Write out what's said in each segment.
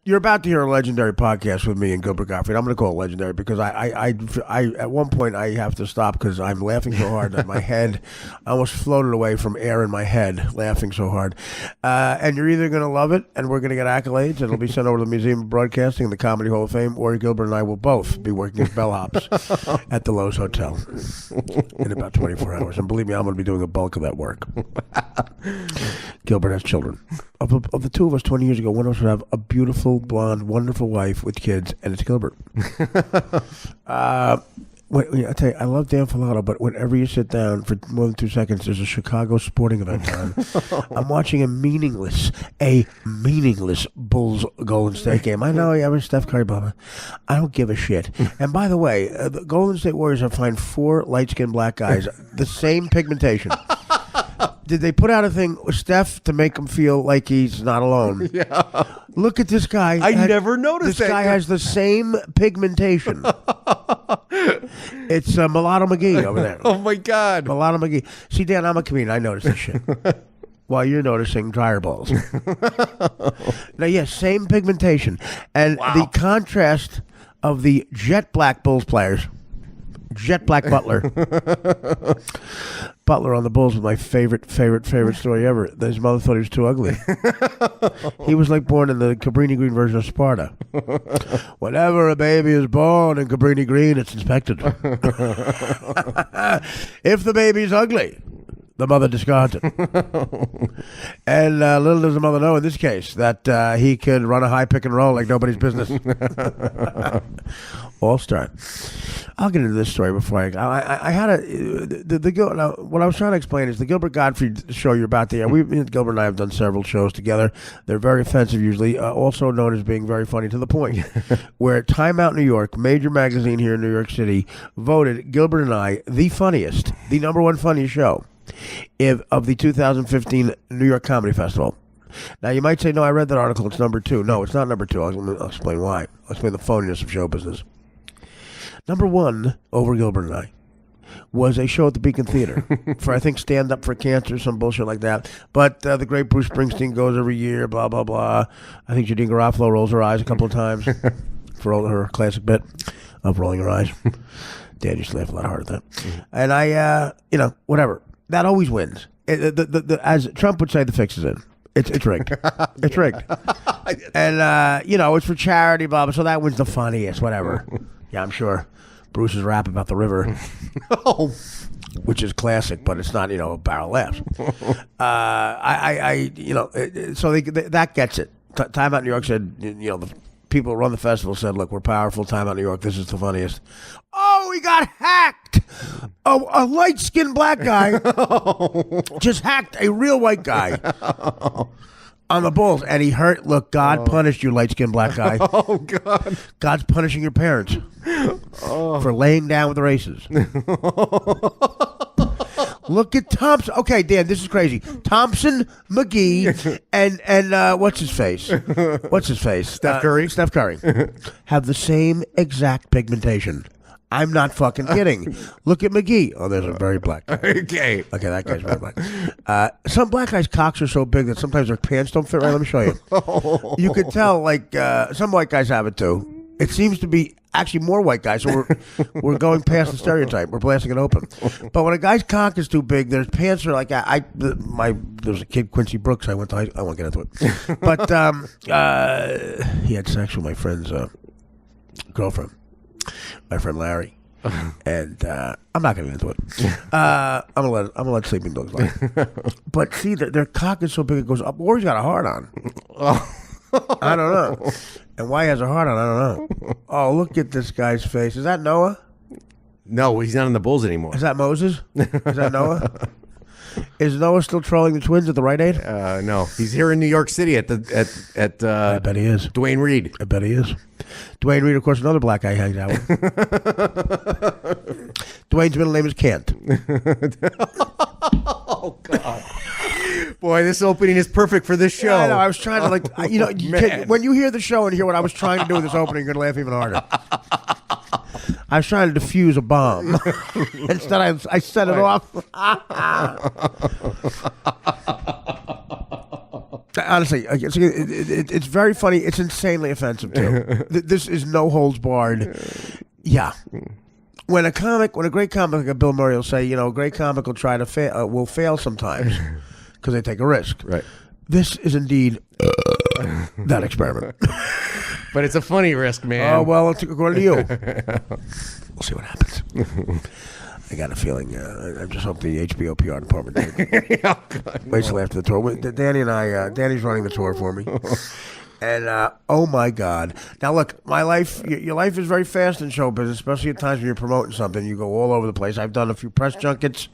You're about to hear a legendary podcast with me and Gilbert Gottfried. I'm going to call it legendary because I at one point I have to stop because I'm laughing so hard that my head I almost floated away from air in my head, laughing so hard. And you're either going to love it, and we're going to get accolades, and it'll be sent over to the Museum of Broadcasting and the Comedy Hall of Fame, or Gilbert and I will both be working as bellhops at the Lowe's Hotel in about 24 hours. And believe me, I'm going to be doing a bulk of that work. Gilbert has children. Of the two of us 20 years ago, one of us would have a beautiful, blonde, wonderful wife with kids, and it's Gilbert. I tell you, I love Dan Filato, but whenever you sit down for more than 2 seconds, there's a Chicago sporting event on. I'm watching a meaningless Bulls Golden State game. I know, I'm a Steph Curry, Bubba. I don't give a shit. And by the way, the Golden State Warriors have found 4 light-skinned black guys, the same pigmentation. Did they put out a thing with Steph to make him feel like he's not alone? Yeah. Look at this guy. I never noticed that. This guy has the same pigmentation. It's Mulatto McGee over there. Oh, my God. Mulatto McGee. See, Dan, I'm a comedian. I notice this shit. While you're noticing dryer balls. Now, yes, same pigmentation. And the contrast of the jet black Bulls players, jet black Butler. Butler on the Bulls was my favorite story ever. His mother thought he was too ugly. He was like born in the Cabrini Green version of Sparta. Whenever a baby is born in Cabrini Green, it's inspected. If the baby's ugly, the mother discards it. And little does the mother know in this case that he could run a high pick and roll like nobody's business. All-star. I'll get into this story before I had what I was trying to explain is the Gilbert Gottfried show you're about to hear. Gilbert and I have done several shows together. They're very offensive usually, also known as being very funny to the point. Where Time Out New York, major magazine here in New York City, voted Gilbert and I the funniest, the number one funniest show of the 2015 New York Comedy Festival. Now, you might say, no, I read that article. It's number 2. No, it's not number 2. I'll explain why. I'll explain the phoniness of show business. Number 1, over Gilbert and I, was a show at the Beacon Theater for, I think, Stand Up for Cancer, some bullshit like that. But the great Bruce Springsteen goes every year, blah, blah, blah. I think Jadine Garofalo rolls her eyes a couple of times for her classic bit of rolling her eyes. Dad used to laugh a lot hard at that. And I, whatever. That always wins. As Trump would say, the fix is in. It's rigged. It's rigged. And, it's for charity, blah, blah. So that wins the funniest, whatever. Yeah, I'm sure Bruce's rap about the river, which is classic, but it's not, a barrel laughs. So that gets it. Time Out New York said, the people who run the festival said, look, we're powerful. Time Out New York, this is the funniest. Oh, he got hacked. A light-skinned black guy just hacked a real white guy on the Bulls, and he hurt. Look, God punished you, light-skinned black guy. Oh, God. God's punishing your parents for laying down with the races. Look at Thompson. Okay, Dan, this is crazy. Thompson, McGee, and what's his face? What's his face? Steph Curry. Steph Curry have the same exact pigmentation. I'm not fucking kidding. Look at McGee. Oh, there's a very black guy. Okay, that guy's very black. Some black guys' cocks are so big that sometimes their pants don't fit right. Let me show you. You could tell, some white guys have it too. It seems to be actually more white guys, so we're going past the stereotype. We're blasting it open. But when a guy's cock is too big, their pants are like there's a kid, Quincy Brooks. I won't get into it, but he had sex with my friend's girlfriend, my friend Larry, and I'm not going to get into it. I'm gonna let sleeping dogs lie. But see, their cock is so big it goes up. Or he's got a hard on. I don't know. And why he has a heart on, I don't know. Oh, look at this guy's face. Is that Noah? No, he's not in the Bulls anymore. Is that Moses? Is that Noah? Is Noah still trolling the Twins at the Rite Aid? No, he's here in New York City at I bet he is. Dwayne Reed. I bet he is. Dwayne Reed, of course, another black guy he hangs out with. Dwayne's middle name is Kent. Oh, God. Boy, this opening is perfect for this show. Yeah, I know. I was trying to when you hear the show and hear what I was trying to do with this opening, you're going to laugh even harder. I was trying to defuse a bomb. Instead, I set it off. Honestly, it's very funny. It's insanely offensive too. This is no holds barred. Yeah. When a great comic like Bill Murray will say, a great comic will try to will fail sometimes because they take a risk. Right. This is indeed that experiment. But it's a funny risk, man. Oh, well, according to you. We'll see what happens. I got a feeling. I just hope the HBO PR department wait till after the tour. Danny and I, Danny's running the tour for me. And, oh, my God. Now, look, my life, your life is very fast in show business, especially at times when you're promoting something. You go all over the place. I've done a few press junkets.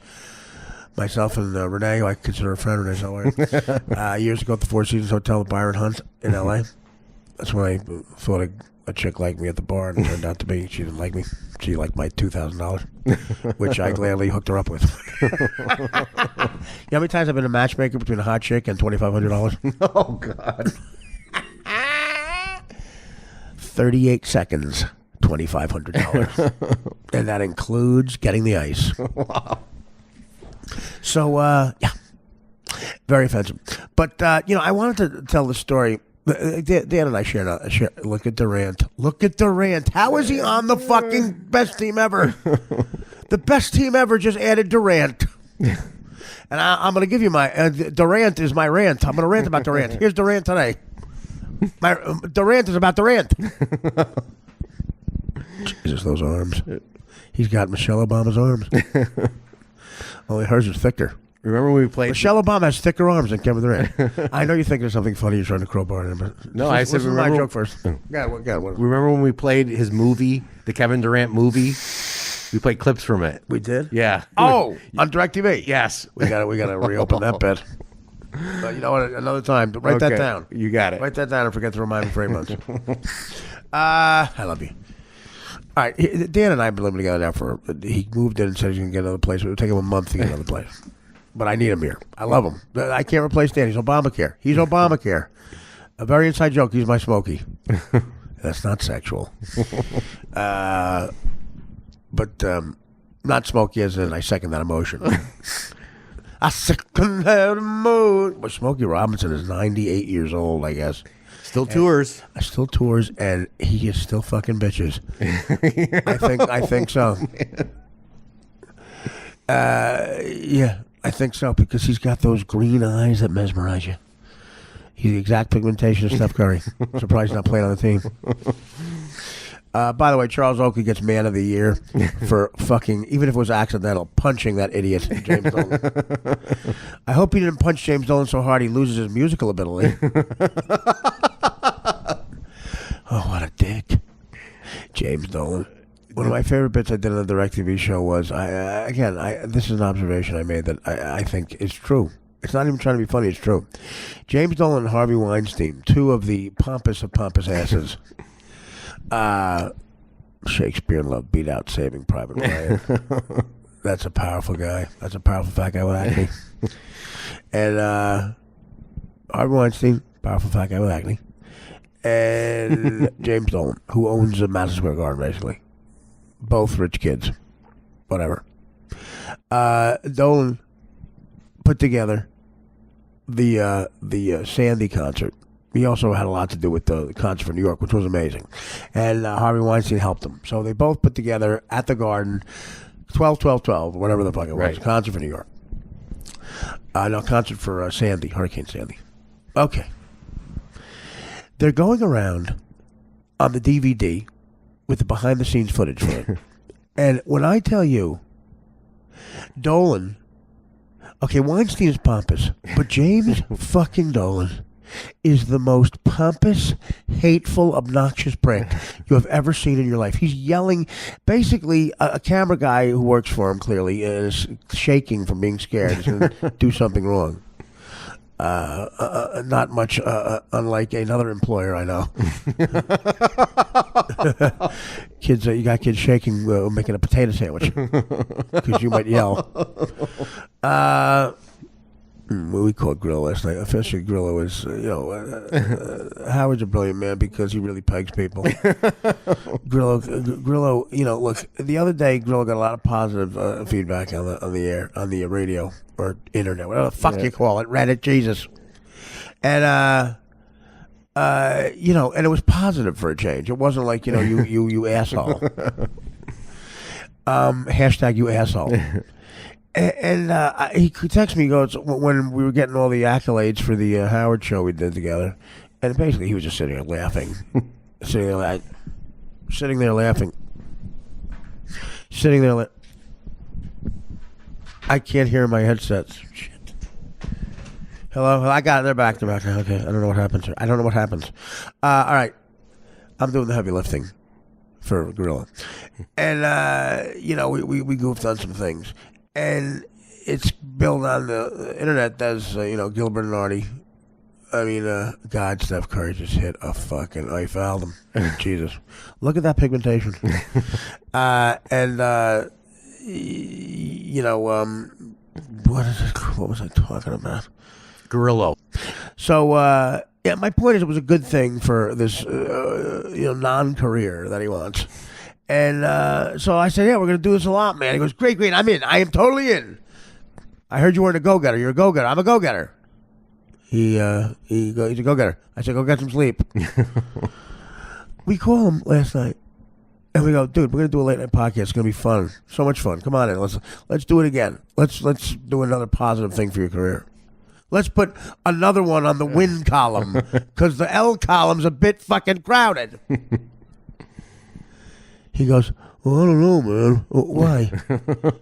Myself and Renee, who I consider a friend, Renee Zellweger, years ago at the Four Seasons Hotel with Byron Hunt in L.A. That's when I thought a chick liked me at the bar, and it turned out to be she didn't like me. She liked my $2,000, which I gladly hooked her up with. You know how many times I've been a matchmaker between a hot chick and $2,500? Oh, God. 38 seconds, $2,500. And that includes getting the ice. Wow. So, yeah, very offensive. But, I wanted to tell the story. Dan and I share. Look at Durant. Look at Durant. How is he on the fucking best team ever? The best team ever just added Durant. And I'm going to give you my... Durant is my rant. I'm going to rant about Durant. Here's Durant today. Durant is about Durant. Jesus, those arms. He's got Michelle Obama's arms. Only hers is thicker. Remember when we played... Michelle Obama has thicker arms than Kevin Durant. I know you think there's something funny you're trying to crowbar in, but... No, I said... Remember my joke first. Remember when we played his movie, the Kevin Durant movie? We played clips from it. We did? Yeah. Oh, on DirecTV? Yes. We gotta reopen that bit. You know what? Another time. Write that down. You got it. Write that down and forget to remind me for 8 months. I love you. All right, Dan and I have been living together now he moved in and said he's going to get another place. It would take him a month to get another place. But I need him here. I love him. I can't replace Dan. He's Obamacare. He's Obamacare. A very inside joke. He's my Smokey. That's not sexual. But not Smokey as in I second that emotion. I second that emotion. But Smokey Robinson is 98 years old, I guess. Still tours. Still tours, and he is still fucking bitches. I think so. Yeah, I think so, because he's got those green eyes that mesmerize you. He's the exact pigmentation of Steph Curry. Surprised he's not playing on the team. By the way, Charles Oakley gets Man of the Year for fucking, even if it was accidental, punching that idiot, James Dolan. I hope he didn't punch James Dolan so hard he loses his musical ability. Oh, what a dick. James Dolan. One of my favorite bits I did on the DirecTV show was, this is an observation I made that I think is true. It's not even trying to be funny, it's true. James Dolan and Harvey Weinstein, two of the pompous of pompous asses. Shakespeare in Love beat out Saving Private Ryan. That's a powerful guy. That's a powerful fat guy with acne. And Harvey Weinstein, powerful fat guy with acne. And James Dolan, who owns the Madison Square Garden, basically. Both rich kids. Whatever. Dolan put together the Sandy concert. He also had a lot to do with the concert for New York, which was amazing. And Harvey Weinstein helped him. So they both put together at the Garden 12-12-12, whatever the fuck it was. Right. Concert for New York. No, concert for Sandy, Hurricane Sandy. Okay. They're going around on the DVD with the behind-the-scenes footage for it. And when I tell you, Dolan, okay, Weinstein is pompous, but James fucking Dolan is the most pompous, hateful, obnoxious prick you have ever seen in your life. He's yelling. Basically, a camera guy who works for him clearly is shaking from being scared. He's going to do something wrong. Not much unlike another employer I know. Kids, you got kids shaking, making a potato sandwich because you might yell. We called Grillo last night. Officially, Grillo is, Howard's a brilliant man because he really pegs people. Grillo, look, the other day, Grillo got a lot of positive feedback on the air, on the radio or internet, whatever the fuck you call it, Reddit, Jesus. And and it was positive for a change. It wasn't like you asshole. Hashtag you asshole. And he texted me. He goes, when we were getting all the accolades for the Howard show we did together, and basically he was just sitting there laughing, sitting there laughing. I can't hear my headsets. Shit. Hello, I got it. They're back. Okay, I don't know what happens here. I don't know what happens. All right, I'm doing the heavy lifting for Gorilla, and we goofed on some things. And it's built on the internet. Does Gilbert and Artie? I mean, God, Steph Curry just hit a fucking Eiffel album. Jesus, look at that pigmentation. What was I talking about? Gorilla. So my point is, it was a good thing for this non-career that he wants. And so I said, yeah, we're going to do this a lot, man. He goes, great, I'm in. I am totally in. I heard you weren't a go-getter. You're a go-getter. I'm a go-getter. He's a go-getter. I said, go get some sleep. We call him last night, and we go, dude, we're going to do a late-night podcast. It's going to be fun. So much fun. Come on in. Let's do it again. Let's do another positive thing for your career. Let's put another one on the win column, because the L column's a bit fucking crowded. He goes, well, I don't know, man. Why?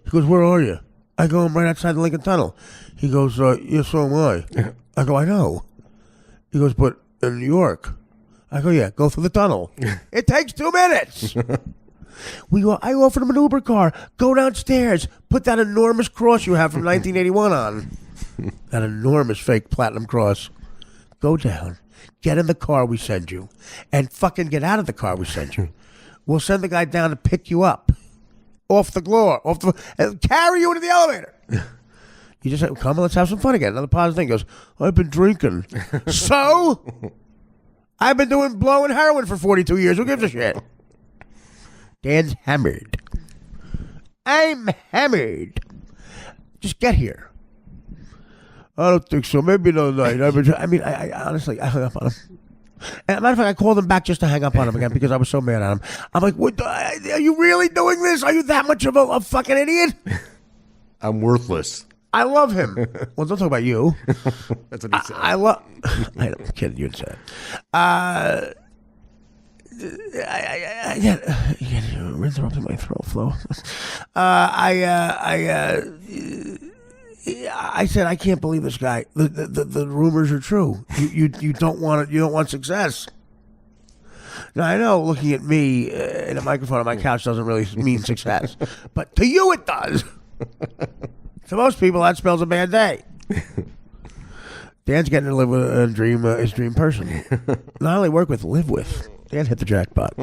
He goes, where are you? I go, I'm right outside the Lincoln Tunnel. He goes, yeah, so am I. I go, I know. He goes, but in New York. I go, yeah, go through the tunnel. It takes 2 minutes. I offered him an Uber car. Go downstairs. Put that enormous cross you have from 1981 on. That enormous fake platinum cross. Go down. Get in the car we send you. And fucking get out of the car we send you. We'll send the guy down to pick you up off the floor, and carry you into the elevator. You just say, come on, let's have some fun again. Another positive thing. He goes, I've been drinking. So? I've been blowing heroin for 42 years. Who gives a shit? Dan's hammered. I'm hammered. Just get here. I don't think so. Maybe another night. I honestly, I hung up on him. As a matter of fact, I called him back just to hang up on him again because I was so mad at him. I'm like, what, are you really doing this? Are you that much of a fucking idiot? I'm worthless. I love him. Well, don't talk about you. That's what he said. I'm kidding. You didn't say it. You're interrupting my throat flow. I said, I can't believe this guy. The rumors are true. You don't want success. Now I know looking at me in a microphone on my couch doesn't really mean success, but to you it does. To most people, that spells a bad day. Dan's getting to live with his dream person. Not only work with, live with. Dan hit the jackpot.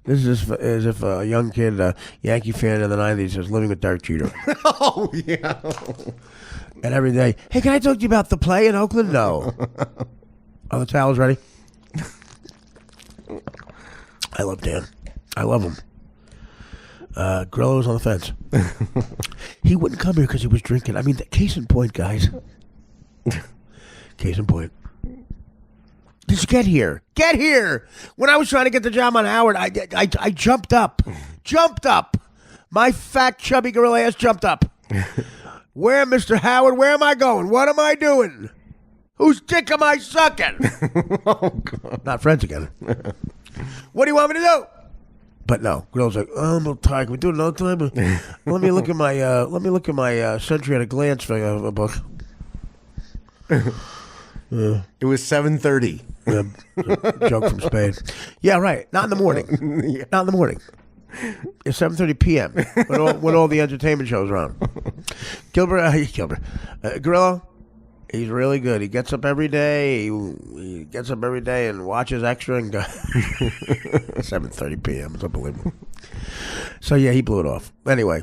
This is as if a young kid, a Yankee fan in the 90s, is living with Derek Jeter. Oh, yeah. And every day, hey, can I talk to you about the play in Oakland? No. Are the towels ready? I love Dan. I love him. Grillo was on the fence. He wouldn't come here because he was drinking. I mean, case in point, guys. Case in point. Just get here. Get here. When I was trying to get the job on Howard, I jumped up. Jumped up. My fat, chubby gorilla ass jumped up. Where, Mr. Howard? Where am I going? What am I doing? Whose dick am I sucking? Oh, God. Not friends again. What do you want me to do? But no, Gorilla's like, oh, I'm a little tired. Can we do it another time? Let me look at my Century at a Glance thing of a book. It was 7:30. Yeah, joke from Spain. Yeah, right. Not in the morning. Yeah. Not in the morning. It's 7:30 p.m. when all the entertainment shows are on. Gilbert, Gorilla, he's really good. He gets up every day. He gets up every day and watches Extra and 7:30 p.m. It's unbelievable. So yeah, he blew it off. Anyway,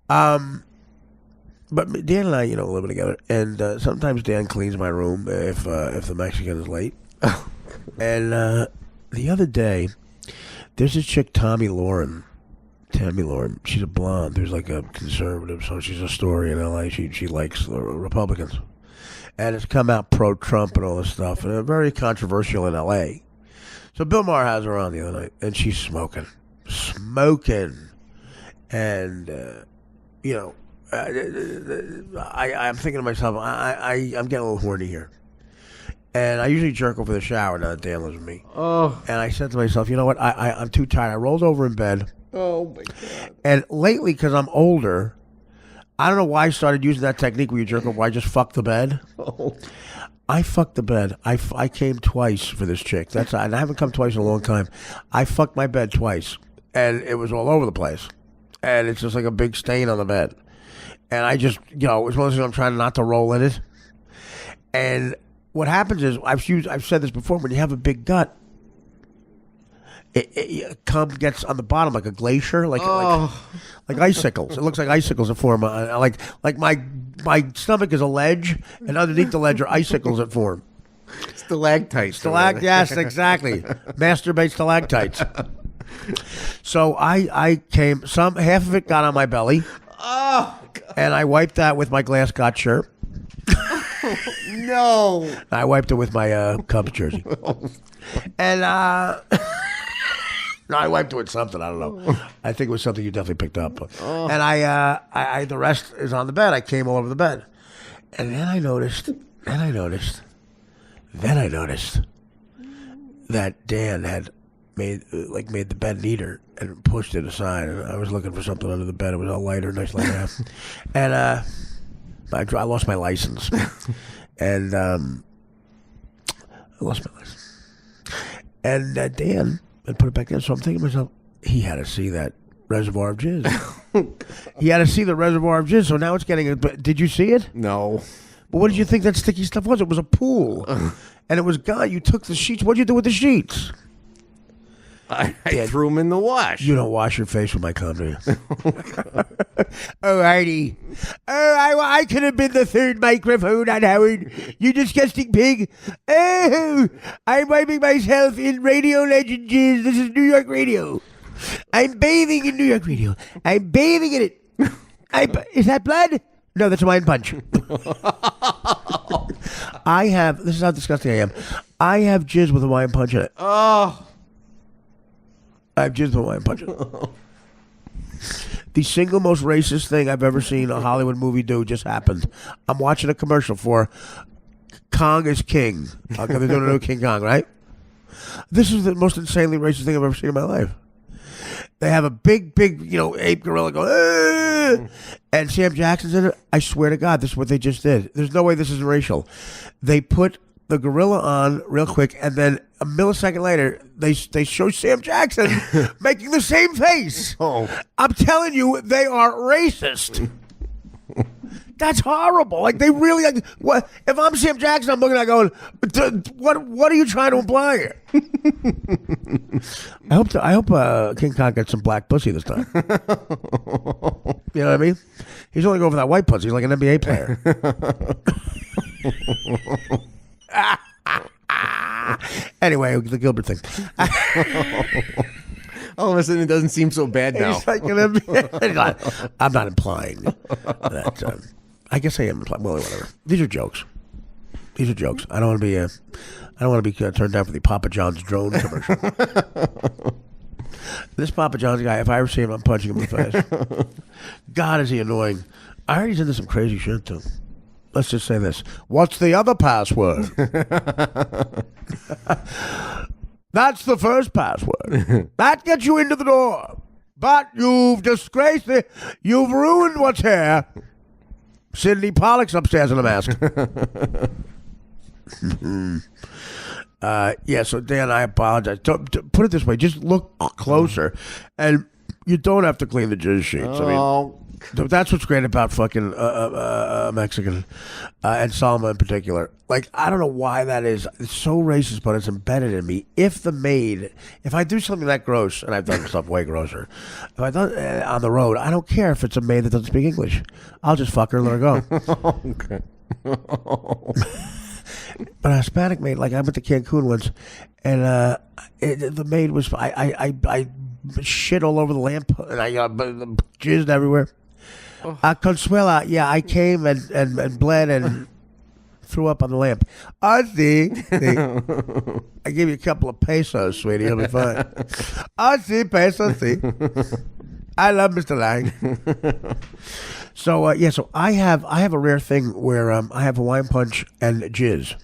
but Dan and I, living together, and sometimes Dan cleans my room if the Mexican is late. And the other day, there's this chick, Tammy Lauren. She's a blonde. There's like a conservative, so she's a story in L.A. She likes the Republicans. and it's come out pro-Trump and all this stuff, and very controversial in L.A. So Bill Maher has her on the other night, and she's smoking, and I'm thinking to myself, I'm getting a little horny here. And I usually jerk over the shower now that Dan lives with me. Oh. And I said to myself, you know what? I'm too tired. I rolled over in bed. Oh, my God. And lately, because I'm older, I don't know why I started using that technique where you jerk over. I just fuck the bed. Oh. I fucked the bed. I came twice for this chick. And I haven't come twice in a long time. I fucked my bed twice. And it was all over the place. And it's just like a big stain on the bed. And I just, it was one of those things I'm trying not to roll in it. And what happens is, I've said this before, when you have a big gut, cum gets on the bottom like a glacier, like icicles. It looks like icicles that form. Like my stomach is a ledge, and underneath the ledge are icicles that form. Stalactites. Yes, exactly. Masturbate stalactites. So I came. Half of it got on my belly. Oh, God. And I wiped that with my glass Scott shirt. No. I wiped it with my Cubs jersey. And no, I wiped it with something. I don't know. I think it was something you definitely picked up. And I the rest is on the bed. I came all over the bed. And then I noticed that Dan had made the bed neater and pushed it aside. And I was looking for something under the bed. It was all lighter, nice lighter. And I lost my license. And I lost my license. And Dan had put it back in. So I'm thinking to myself, he had to see that reservoir of jizz. He had to see the reservoir of jizz. So now it's getting. Did you see it? No. But what did you think that sticky stuff was? It was a pool. And it was gone. You took the sheets. What did you do with the sheets? I threw them in the wash. You don't wash your face with my cum, do you? Oh, Artie. Oh, I could have been the third microphone on Howard. You disgusting pig. Oh, I'm wiping myself in radio legend jizz. This is New York radio. I'm bathing in New York radio. I'm bathing in it. Is that blood? No, that's a wine punch. This is how disgusting I am. I have jizz with a wine punch in it. Oh. I have jizz with a wine punch in it. The single most racist thing I've ever seen a Hollywood movie do just happened. I'm watching a commercial for Kong is King. Okay, they're doing a new King Kong, right? This is the most insanely racist thing I've ever seen in my life. They have a big, ape gorilla go, "Ah!" And Sam Jackson's in it. I swear to God, this is what they just did. There's no way this is racial. They put the gorilla on real quick, and then a millisecond later, they show Sam Jackson making the same face. Oh. I'm telling you, they are racist. That's horrible. Like, they really, what? If I'm Sam Jackson, I'm looking at it going, what are you trying to imply here? I hope King Kong gets some black pussy this time. You know what I mean? He's only going for that white pussy. He's like an NBA player. Anyway, the Gilbert thing. All of a sudden, it doesn't seem so bad now. Like I'm not implying that. I guess I am implying. Well, whatever. These are jokes. I don't want to be turned down for the Papa John's drone commercial. This Papa John's guy, if I ever see him, I'm punching him in the face. God, is he annoying. I heard he's into some crazy shit too. Let's just say this. What's the other password? That's the first password. That gets you into the door. But you've disgraced it. You've ruined what's here. Sidney Pollock's upstairs in a mask. So Dan, I apologize. Put it this way. Just look closer. And you don't have to clean the jizz sheets. I mean, that's what's great about fucking Mexican and Salma in particular. Like, I don't know why that is. It's so racist, but it's embedded in me. If I do something that gross, and I've done stuff way grosser, if I done on the road, I don't care if it's a maid that doesn't speak English. I'll just fuck her and let her go. Okay. But a Hispanic maid, like I went to Cancun once, and the maid was I shit all over the lamp, and I jizzed everywhere. Consuela, yeah, I came and bled and threw up on the lamp. I see. I gave you a couple of pesos, sweetie. You'll be fine. I see, pesos, see. I love Mr. Lang. So, so I have a rare thing where I have Hawaiian punch and jizz.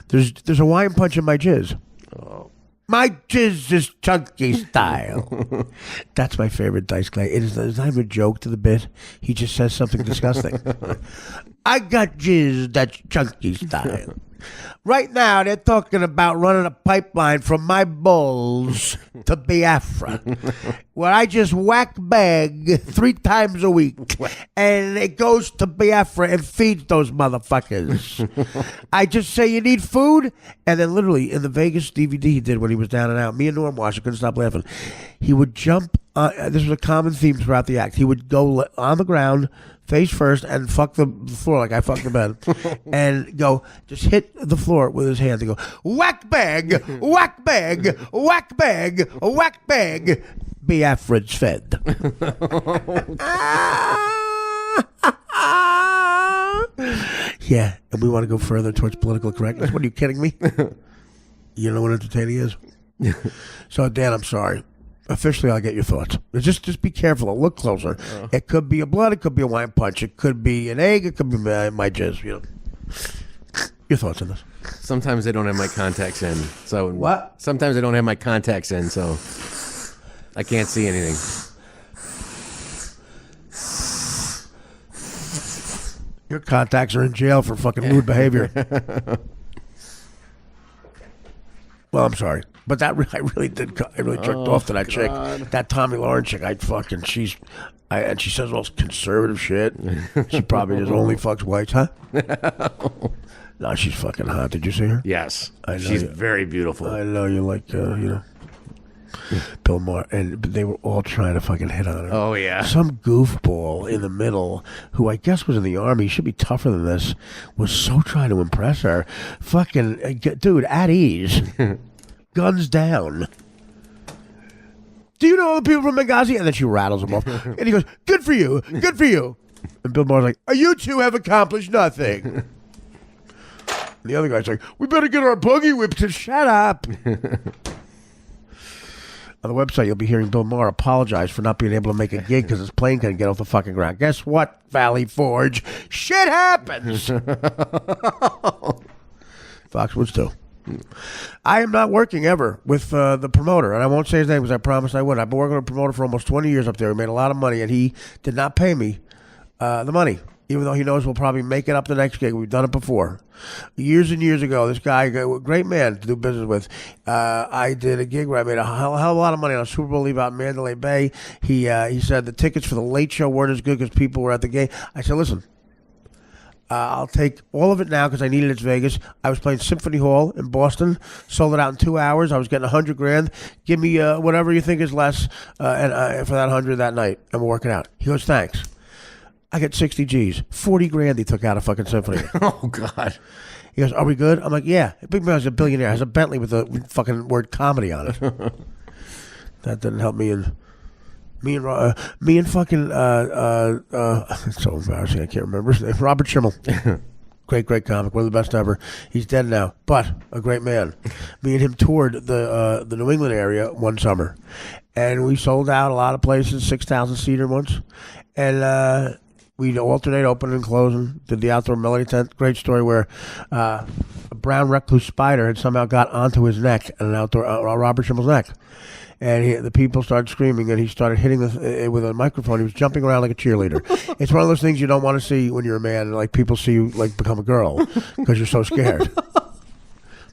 There's Hawaiian punch in my jizz. Oh. My jizz is chunky style. That's my favorite Dice Clay. It's not even a joke to the bit. He just says something disgusting. I got jizz that's chunky style. Right now, they're talking about running a pipeline from my balls to Biafra, where I just whack bag 3 times a week, and it goes to Biafra and feeds those motherfuckers. I just say you need food, and then literally in the Vegas DVD he did when he was down and out, me and Norm watched, I couldn't stop laughing. He would jump. This was a common theme throughout the act. He would go on the ground, face first, and fuck the floor like I fucked the bed, and go just hit the floor with his hand and go whack bag, whack bag, whack bag, whack bag. Biafra's fed. Yeah, and we want to go further towards political correctness. What, are you kidding me? You know what entertaining is? So, Dan, I'm sorry. Officially, I'll get your thoughts. Just be careful. Look closer. It could be a blood. It could be a wine punch. It could be an egg. It could be my jizz. You know. Your thoughts on this? Sometimes they don't have my contacts in. So what? Sometimes I don't have my contacts in, so I can't see anything. Your contacts are in jail for fucking lewd behavior. Well, I'm sorry. But I really jerked off to that chick, that Tommy Lauren chick. And she says all conservative shit. She probably just only fucks whites, huh? No, she's fucking hot. Did you see her? Yes, I know she's very beautiful. I know you like, Bill Maher, but they were all trying to fucking hit on her. Oh yeah, some goofball in the middle who I guess was in the army. He should be tougher than this. Was so trying to impress her. Fucking dude, at ease. Guns down. Do you know all the people from Benghazi? And then she rattles them off. And he goes, good for you. Good for you. And Bill Maher's like, you two have accomplished nothing. And the other guy's like, we better get our buggy whips to shut up. On the website, you'll be hearing Bill Maher apologize for not being able to make a gig because his plane couldn't get off the fucking ground. Guess what, Valley Forge? Shit happens. Foxwoods too. I am not working ever with the promoter, and I won't say his name because I promised I would. I've been working with a promoter for almost 20 years up there. He made a lot of money, and he did not pay me the money, even though he knows we'll probably make it up the next gig. We've done it before. Years and years ago, this guy, a great man to do business with, I did a gig where I made a hell of a lot of money on a Super Bowl leave out in Mandalay Bay. He said the tickets for the late show weren't as good because people were at the game. I said, listen, I'll take all of it now because I needed it. It's Vegas. I was playing Symphony Hall in Boston. Sold it out in 2 hours. I was getting $100,000. Give me whatever you think is less and for that 100 that night, and we'll work it out. He goes, thanks. I get 60 G's. 40 grand he took out of fucking Symphony. Oh, God. He goes, are we good? I'm like, yeah. Big man's a billionaire. Has a Bentley with the fucking word comedy on it. That didn't help me in... Me and fucking it's so embarrassing. I can't remember his name. Robert Schimmel, great comic, one of the best ever. He's dead now, but a great man. Me and him toured the New England area one summer, and we sold out a lot of places, 6,000 seater once, and we'd alternate opening and closing. Did the outdoor melody tent. Great story where a brown recluse spider had somehow got onto his neck, and an outdoor Robert Schimmel's neck. And the people started screaming, and he started hitting with a microphone. He was jumping around like a cheerleader. It's one of those things you don't want to see when you're a man. Like people see you like become a girl because you're so scared.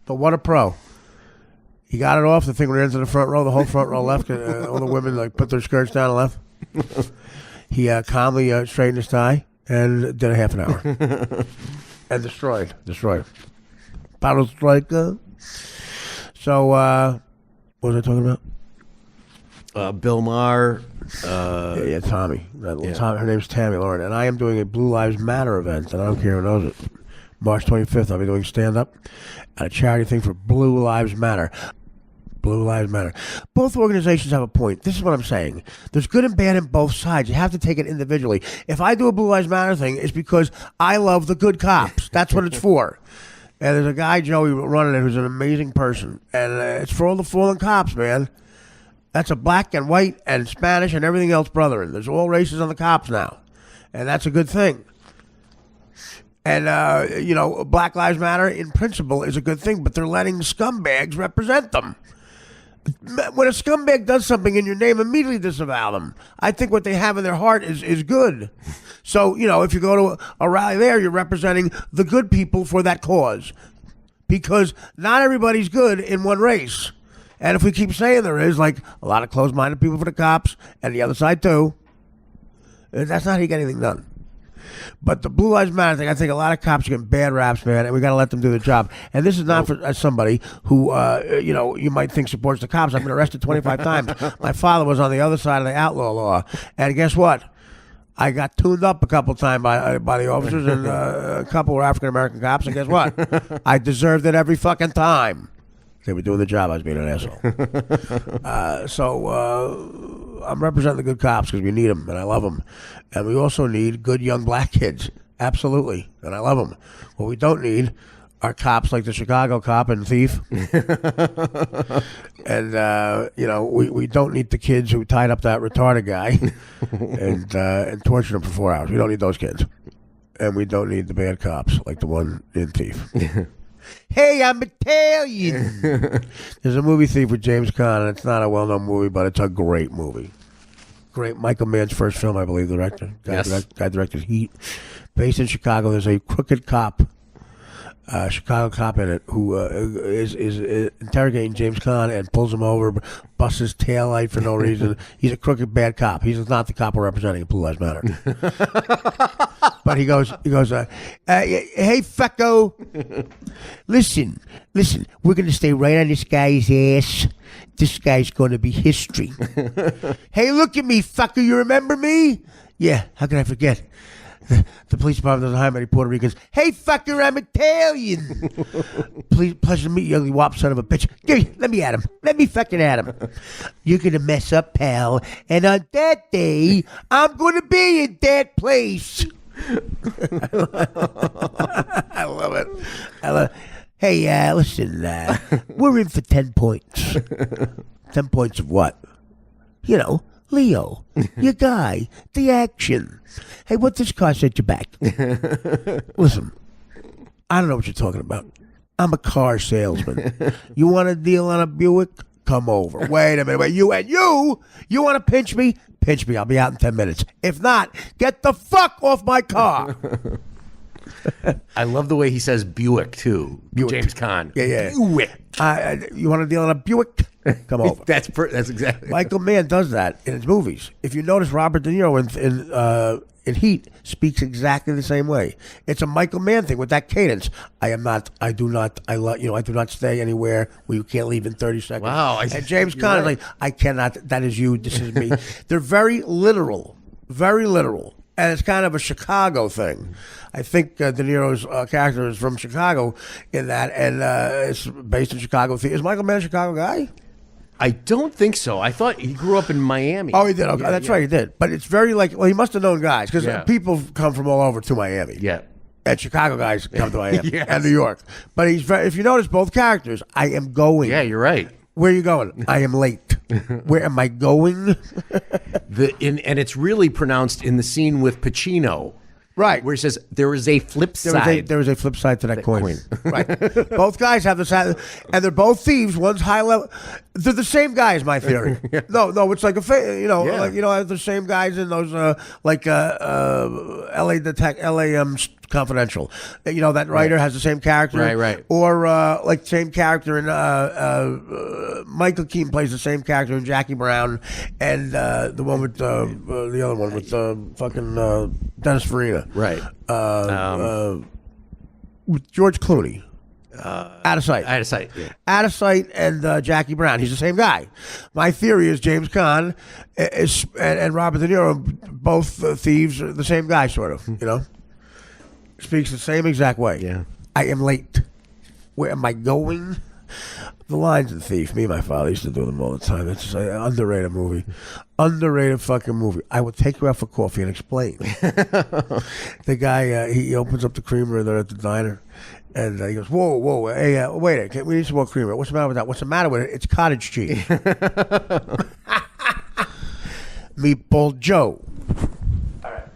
But what a pro! He got it off. The thing went into the front row. The whole front row left. All the women like put their skirts down and left. He calmly straightened his tie and did a half an hour and destroyed. Battle striker. So what was I talking about? Bill Maher. Yeah, Tommy. Tommy. Her name's Tammy Lauren, and I am doing a Blue Lives Matter event, and I don't care who knows it. March 25th, I'll be doing stand-up at a charity thing for Blue Lives Matter. Blue Lives Matter. Both organizations have a point. This is what I'm saying. There's good and bad in both sides. You have to take it individually. If I do a Blue Lives Matter thing, it's because I love the good cops. That's what it's for. And there's a guy, Joey, running it who's an amazing person. And it's for all the fallen cops, man. That's a black and white and Spanish and everything else, brethren. There's all races on the cops now. And that's a good thing. And, Black Lives Matter in principle is a good thing, but they're letting scumbags represent them. When a scumbag does something in your name, immediately disavow them. I think what they have in their heart is good. So, if you go to a rally there, you're representing the good people for that cause. Because not everybody's good in one race. And if we keep saying there is, like a lot of closed-minded people for the cops, and the other side too, that's not how you get anything done. But the Blue Lives Matter thing, I think a lot of cops are getting bad raps, man, and we got to let them do their job. And this is not for somebody who, you might think supports the cops. I've been arrested 25 times. My father was on the other side of the outlaw law. And guess what? I got tuned up a couple times by the officers, and a couple were African-American cops. And guess what? I deserved it every fucking time. They were doing the job. I was being an asshole. So I'm representing the good cops because we need them, and I love them. And we also need good young black kids. Absolutely. And I love them. What we don't need are cops like the Chicago cop and thief. And, we don't need the kids who tied up that retarded guy and tortured him for 4 hours. We don't need those kids. And we don't need the bad cops like the one in Thief. Hey, I'm Italian. There's a movie Thief with James Caan, and it's not a well-known movie, but it's a great movie. Great. Michael Mann's first film, I believe, the director. Guy directed Heat. Based in Chicago, there's a crooked cop, Chicago cop in it, who is interrogating James Caan and pulls him over, busts his taillight for no reason. He's a crooked, bad cop. He's not the cop we're representing in Blue Lives Matter. But he goes, hey, fucko, listen, we're going to stay right on this guy's ass. This guy's going to be history. Hey, look at me, fucker, you remember me? Yeah, how can I forget? The police department doesn't hire many Puerto Ricans. Hey, fucker, I'm Italian. Pleasure to meet you, ugly wop son of a bitch. Let me at him. Let me fucking at him. You're going to mess up, pal. And on that day, I'm going to be in that place. I love it. Hey, listen, we're in for 10 points. 10 points of what? Leo, your guy, the action. Hey, what this car set you back? Listen, I don't know what you're talking about. I'm a car salesman. You want a deal on a Buick? Come over. Wait a minute. Wait, you want to pinch me? Pinch me. I'll be out in 10 minutes. If not, get the fuck off my car. I love the way he says Buick, too. Buick. James Caan. Yeah. Buick. You want to deal on a Buick? Come over. That's exactly. Michael Mann does that in his movies. If you notice, Robert De Niro in Heat speaks exactly the same way. It's a Michael Mann thing with that cadence. I do not stay anywhere where you can't leave in 30 seconds. Wow. And James Caan is like, I cannot, that is you, this is me. They're very literal. And it's kind of a Chicago thing. I think De Niro's character is from Chicago in that, and it's based in Chicago. Is Michael Mann a Chicago guy? I don't think so. I thought he grew up in Miami. Oh, he did. Okay, that's right, he did. But it's very he must have known guys because people come from all over to Miami. Yeah. And Chicago guys come to Miami Yes. and New York. But if you notice both characters, I am going. Yeah, you're right. Where are you going? I am late. Where am I going? And it's really pronounced in the scene with Pacino. Right. Where he says, there is a flip side. There is a flip side to that coin. Right. Both guys have the side, and they're both thieves. One's high level. They're the same guys, my theory. No, it's like the same guys in those LA Confidential. That writer has the same character. Right. Or same character in Michael Keaton plays the same character in Jackie Brown, and the one with the other one with fucking Dennis Farina. Right. With George Clooney. Out of sight. Yeah. Out of sight and Jackie Brown. He's the same guy. My theory is James Caan and Robert De Niro, both thieves, are the same guy, sort of, Speaks the same exact way. Yeah. I am late. Where am I going? The Lion's and Thief. Me and my father used to do them all the time. It's just an underrated movie. Underrated fucking movie. I would take you out for coffee and explain. The guy, he opens up the creamery there at the diner. And he goes, whoa, hey, wait, we need some more creamer. What's the matter with that? What's the matter with it? It's cottage cheese. Meatball Joe. All right.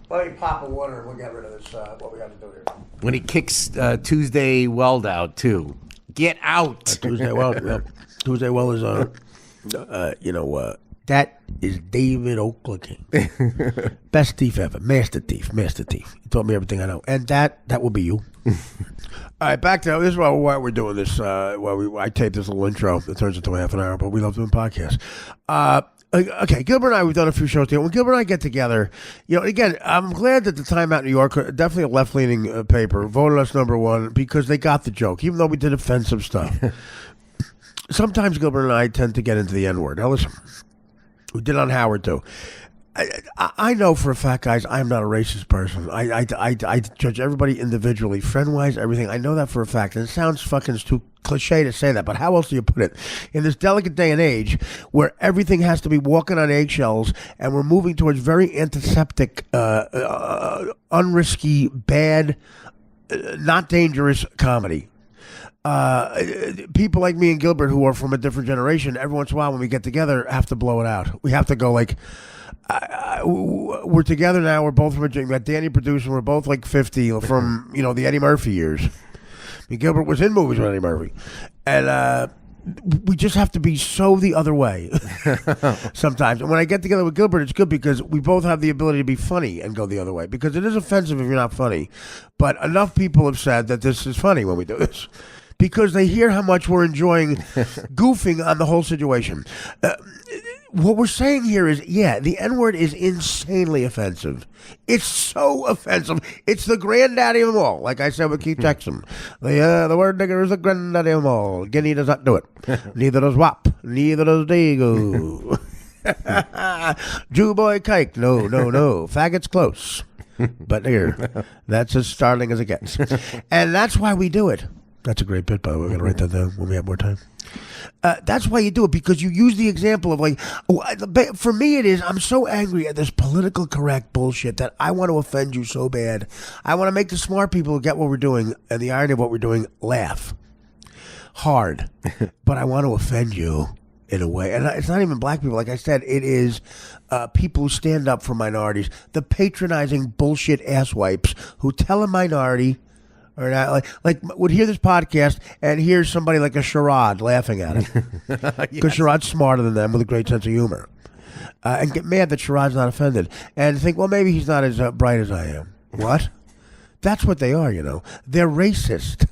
Let me pop a water and we'll get rid of this, what we got to do here. When he kicks Tuesday Weld out, too. Get out. Tuesday Weld. Yeah. Tuesday Weld is, that is David Oakland King. Best thief ever. Master thief. He taught me everything I know. And that will be you. All right, back to this is why we're doing this. I tape this little intro. It turns into a half an hour, but we love doing podcasts. Okay, Gilbert and I, we've done a few shows together. When Gilbert and I get together, again, I'm glad that the Time Out in New York, definitely a left-leaning paper, voted us #1 because they got the joke, even though we did offensive stuff. Sometimes Gilbert and I tend to get into the N-word. Now, listen, we did on Howard, too. I know for a fact, guys, I'm not a racist person. I judge everybody individually, friend-wise, everything. I know that for a fact. And it sounds fucking too cliche to say that, but how else do you put it? In this delicate day and age where everything has to be walking on eggshells and we're moving towards very antiseptic, unrisky, bad, not dangerous comedy. People like me and Gilbert who are from a different generation, every once in a while when we get together, have to blow it out. We have to go like... we're together now. We're both from that Danny producer. We're both like 50 from the Eddie Murphy years. I mean, Gilbert was in movies with Eddie Murphy, and we just have to be so the other way sometimes. And when I get together with Gilbert, it's good because we both have the ability to be funny and go the other way. Because it is offensive if you're not funny, but enough people have said that this is funny when we do this. Because they hear how much we're enjoying goofing on the whole situation. What we're saying here is, the N-word is insanely offensive. It's so offensive. It's the granddaddy of them all. Like I said with Keith Jackson. The word nigger is the granddaddy of them all. Guinea does not do it. Neither does WAP. Neither does Dago. Jew boy kike. No. Faggot's close. But here, that's as startling as it gets. And that's why we do it. That's a great bit, by the way. We're going to write that down when we have more time. That's why you do it, because you use the example of for me it is, I'm so angry at this political correct bullshit that I want to offend you so bad. I want to make the smart people who get what we're doing and the irony of what we're doing laugh hard. But I want to offend you in a way. And it's not even black people. Like I said, it is people who stand up for minorities, the patronizing bullshit asswipes who tell a minority... or not, like would hear this podcast and hear somebody like a charade laughing at it because Charade's smarter than them with a great sense of humor, and get mad that Charade's not offended and think, well, maybe he's not as bright as I am. What? That's what they are. They're racist,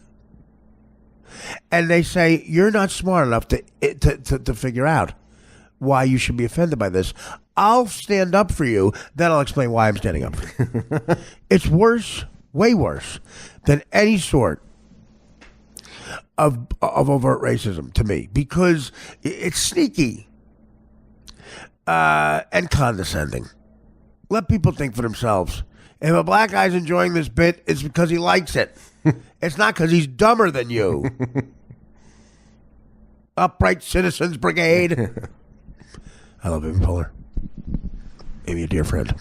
and they say you're not smart enough to figure out why you should be offended by this. I'll stand up for you, then I'll explain why I'm standing up for you. It's worse. Way worse than any sort of overt racism to me, because it's sneaky and condescending. Let people think for themselves. If a black guy's enjoying this bit, it's because he likes it. It's not because he's dumber than you. Upright Citizens Brigade. I love Amy Poehler. Amy, a dear friend.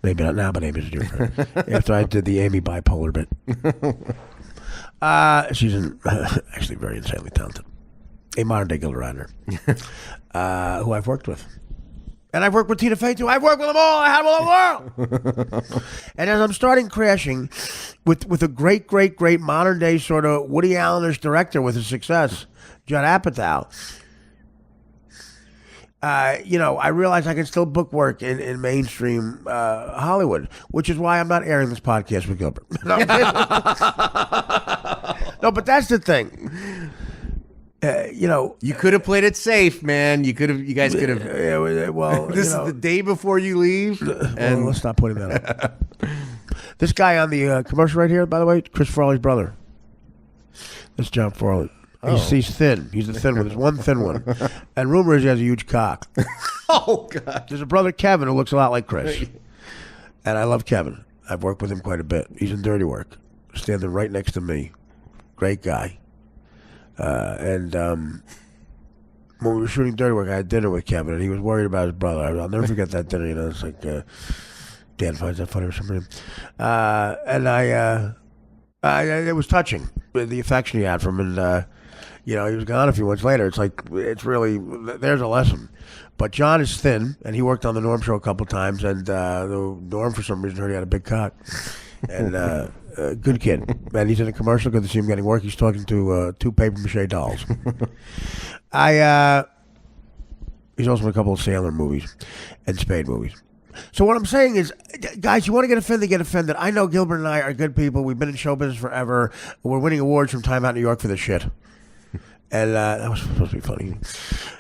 Maybe not now, but Amy's a dear friend. After I did the Amy bipolar bit. She's actually very insanely talented. A modern-day Gilbert who I've worked with. And I've worked with Tina Fey, too. I've worked with them all. I had them all over the world. And as I'm starting crashing with a great, great, great modern-day sort of Woody Allen-ish director with his success, Judd Apatow, I realize I can still book work in mainstream Hollywood, which is why I'm not airing this podcast with Gilbert. No, but that's the thing. You could have played it safe, man. You guys could have. Well, this is the day before you leave, and let's not putting that up. This guy on the commercial right here, by the way, Chris Farley's brother. That's John Farley. Oh. He's thin. He's the thin one. There's one thin one. And rumor is he has a huge cock. Oh, God. There's a brother, Kevin, who looks a lot like Chris. And I love Kevin. I've worked with him quite a bit. He's in Dirty Work. Standing right next to me. Great guy. And when we were shooting Dirty Work, I had dinner with Kevin, and he was worried about his brother. I'll never forget that dinner. You know, it's like Dan finds that funny or something. And it was touching, the affection he had for him, and you know, he was gone a few months later. It's like, it's really, there's a lesson. But John is thin, and he worked on the Norm show a couple times, and the Norm, for some reason, heard he had a big cock. And good kid. And he's in a commercial. Good to see him getting work. He's talking to 2 paper-mache dolls. He's also in a couple of Sailor movies and Spade movies. So what I'm saying is, guys, you want to get offended, get offended. I know Gilbert and I are good people. We've been in show business forever. We're winning awards from Time Out New York for this shit. And that was supposed to be funny.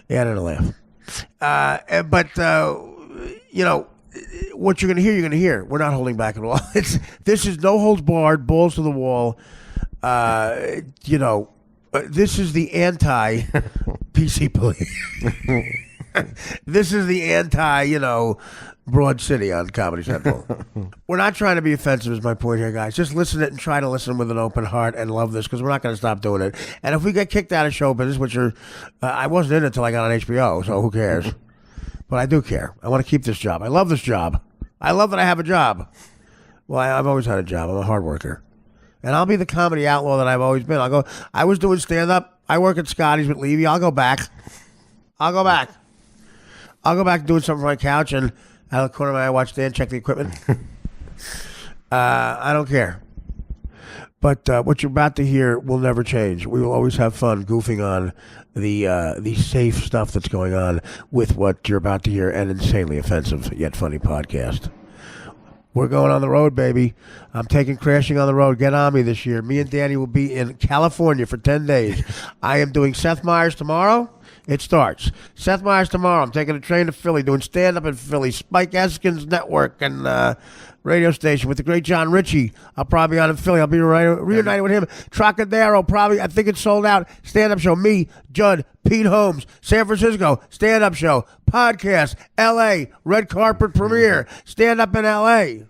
Yeah, I didn't laugh. But, you know, what you're going to hear. We're not holding back at all. This is no holds barred, balls to the wall. You know, this is the anti-PC police. This is the anti, you know, Broad City on Comedy Central. We're not trying to be offensive is my point here, guys. Just listen it and try to listen with an open heart and love this, because we're not going to stop doing it. And if we get kicked out of show business, which are, I wasn't in it until I got on HBO, so who cares? But I do care. I want to keep this job. I love this job. I love that I have a job. Well, I've always had a job. I'm a hard worker. And I'll be the comedy outlaw that I've always been. I was doing stand-up. I work at Scotty's with Levy. I'll go back. I'll go back doing something from my couch, and out of the corner of my eye, watch Dan check the equipment. I don't care. But what you're about to hear will never change. We will always have fun goofing on the safe stuff that's going on with what you're about to hear, an insanely offensive yet funny podcast. We're going on the road, baby. I'm taking Crashing on the Road. Get on me this year. Me and Danny will be in California for 10 days. I am doing Seth Meyers tomorrow. It starts. Seth Meyers tomorrow. I'm taking a train to Philly, doing stand-up in Philly. Spike Eskin's network and radio station with the great John Ritchie. I'll probably be on in Philly. I'll be reunited with him. Trocadero, probably. I think it's sold out. Stand-up show. Me, Judd, Pete Holmes. San Francisco, stand-up show. Podcast. L.A., red carpet premiere. Stand-up in L.A.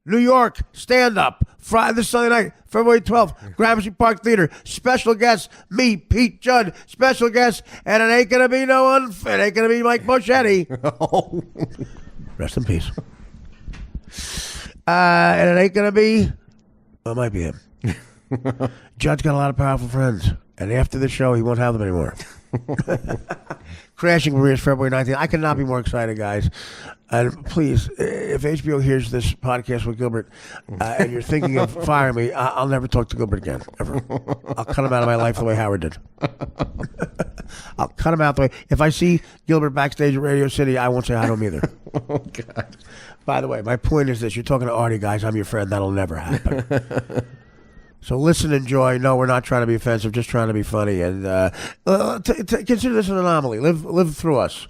New York, stand-up. Friday, this Sunday night, February 12th, Gramercy Park Theater. Special guests, me, Pete Judd. Special guests, and it ain't gonna be no one. It ain't gonna be Mike Boschetti. Rest in peace. And it ain't gonna be. Well, it might be him. Judd's got a lot of powerful friends, and after the show, he won't have them anymore. Crashing premieres February 19th. I could not be more excited, guys. And please, if HBO hears this podcast with Gilbert and you're thinking of firing me, I'll never talk to Gilbert again, ever. I'll cut him out of my life the way Howard did. I'll cut him out the way. If I see Gilbert backstage at Radio City, I won't say hi to him either. Oh, God. By the way, my point is this. You're talking to Artie, guys. I'm your friend. That'll never happen. So listen, enjoy. No, we're not trying to be offensive, just trying to be funny. And consider this an anomaly. Live through us.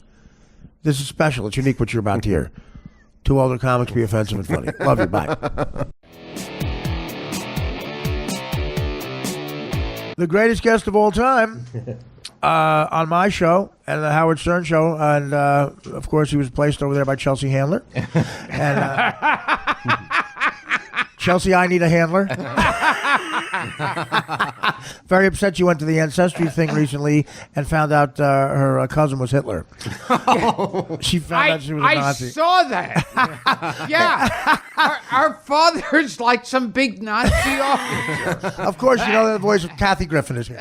This is special. It's unique what you're about to hear. 2 older comics be offensive and funny. Love you. Bye. The greatest guest of all time on my show and the Howard Stern show. And, of course, he was placed over there by Chelsea Handler. And Chelsea, I need a handler. Very upset you went to the ancestry thing recently and found out her cousin was Hitler. She found out she was a Nazi. I saw that. Yeah. Our father's like some big Nazi officer. Of course, you know the voice of Kathy Griffin is here.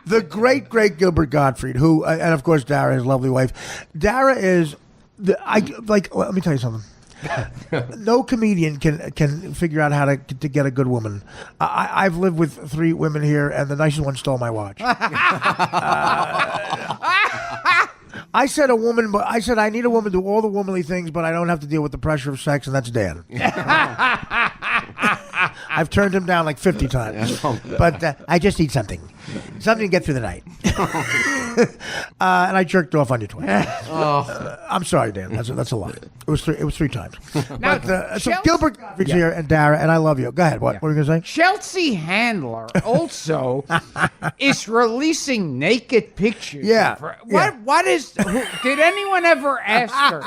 The great Gilbert Gottfried, who, and of course Dara, his lovely wife. Dara is... let me tell you something. No comedian can figure out how to get a good woman. I've lived with 3 women here, and the nicest one stole my watch. I said I need a woman to do all the womanly things, but I don't have to deal with the pressure of sex, and that's Dan. I've turned him down like 50 times. But I just need something to get through the night. And I jerked off on you twice. I'm sorry, Dan. That's a lot. It was three times. Now, But so Gilbert Gottfried's here, and Dara, and I love you. Go ahead. What were you gonna say? Chelsea Handler also is releasing naked pictures. Yeah, of her. yeah. What is? Did anyone ever ask her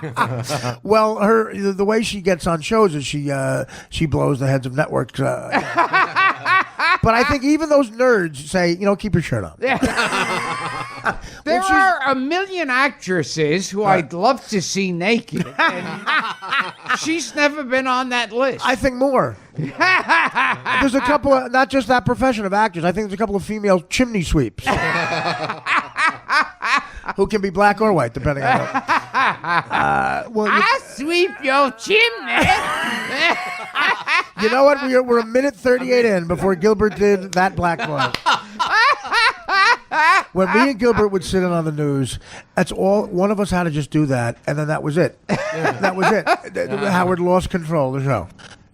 to? Well, the way she gets on shows is she blows the heads of networks. But I think even those nerds say, keep your shirt on. There are a million actresses who I'd love to see naked, and she's never been on that list. I think more. There's a couple of, not just that profession of actors, I think there's a couple of female chimney sweeps. Who can be black or white, depending on I sweep your chimney. You know what? We're a minute 38 in before Gilbert did that black one. When me and Gilbert would sit in on the news, that's all. One of us had to just do that, and then that was it. That was it. Howard lost control of the show.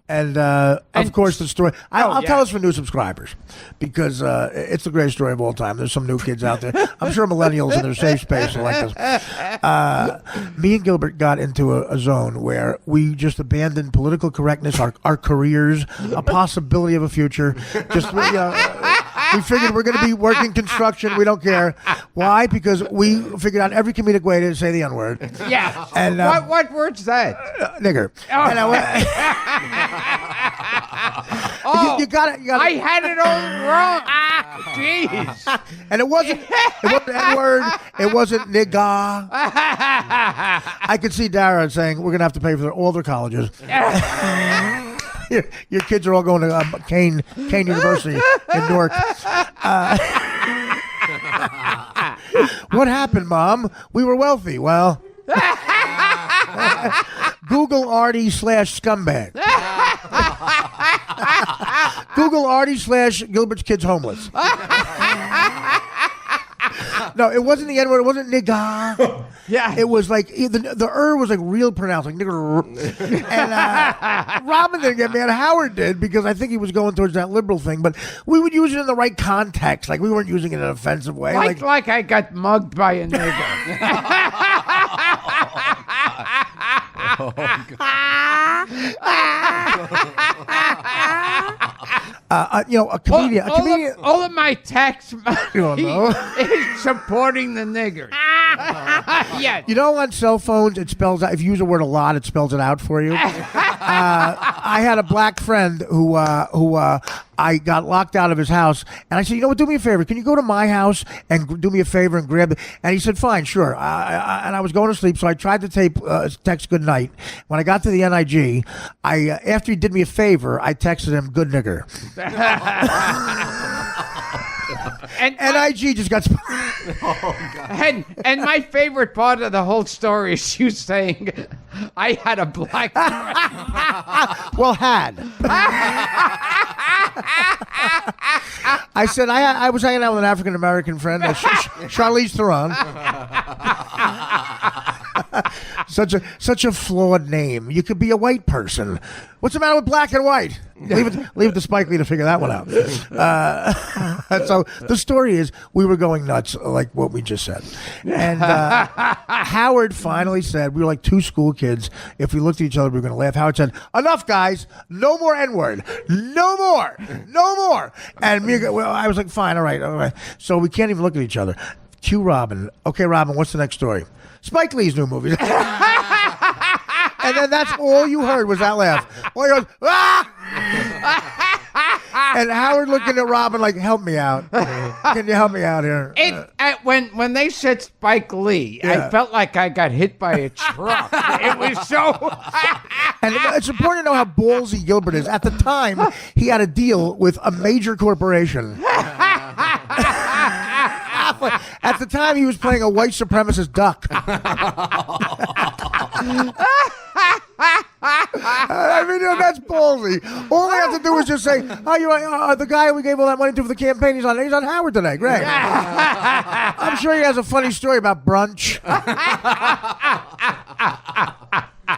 And of course, the story. I'll tell us for new subscribers, because it's the greatest story of all time. There's some new kids out there. I'm sure millennials in their safe space are like this. Me and Gilbert got into a zone where we just abandoned political correctness, our careers, a possibility of a future. Just we figured we're going to be working construction. We don't care. Why? Because we figured out every comedic way to say the N-word. Yeah. And what word's that? Nigger. Oh. And you got it. I had it all wrong. Jeez. And it wasn't N-word. It wasn't nigga. I could see Dara saying, we're going to have to pay for all their colleges. Your kids are all going to Kane University in Newark. What happened, Mom? We were wealthy. Well, Google Artie /scumbag. Google Artie / Gilbert's kids homeless. No, it wasn't the N-word. It wasn't nigga. Yeah. It was like, the was like real pronounced, like nigger. And Robin didn't get mad. Howard did, because I think he was going towards that liberal thing. But we would use it in the right context. Like, we weren't using it in an offensive way. Like I got mugged by a nigger. A comedian. All of my tax money You don't know. is supporting the niggers. Yeah. You know, on cell phones, it spells out. If you use a word a lot, it spells it out for you. I had a black friend who I got locked out of his house, and I said, you know what, do me a favor. Can you go to my house and do me a favor and grab it? And he said, fine, sure. And I was going to sleep, so I tried to text good night. When I got to the NIG, after he did me a favor, I texted him, good nigger. And NIG just got... and my favorite part of the whole story is you saying, I had a black friend. Well, had. I said I was hanging out with an African American friend, Charlize Theron. Such a flawed name. You could be a white person. What's the matter with black and white? Leave it to Spike Lee to figure that one out. So the story is, we were going nuts, like what we just said. And Howard finally said, we were like two school kids. If we looked at each other, we were going to laugh. Howard said, enough, guys. No more N-word. No more. No more. And I was like, fine, all right. So we can't even look at each other. Cue Robin. Okay, Robin, what's the next story? Spike Lee's new movie. And then that's all you heard was that laugh. All you heard, ah! And Howard looking at Robin like, help me out. Can you help me out here? When they said Spike Lee, Yeah. I felt like I got hit by a truck. It was so... And it's important to know how ballsy Gilbert is. At the time, he had a deal with a major corporation. At the time, he was playing a white supremacist duck. I mean, that's ballsy. All they have to do is just say, "Oh, you're the guy we gave all that money to for the campaign. He's on Howard today. Great." I'm sure he has a funny story about brunch.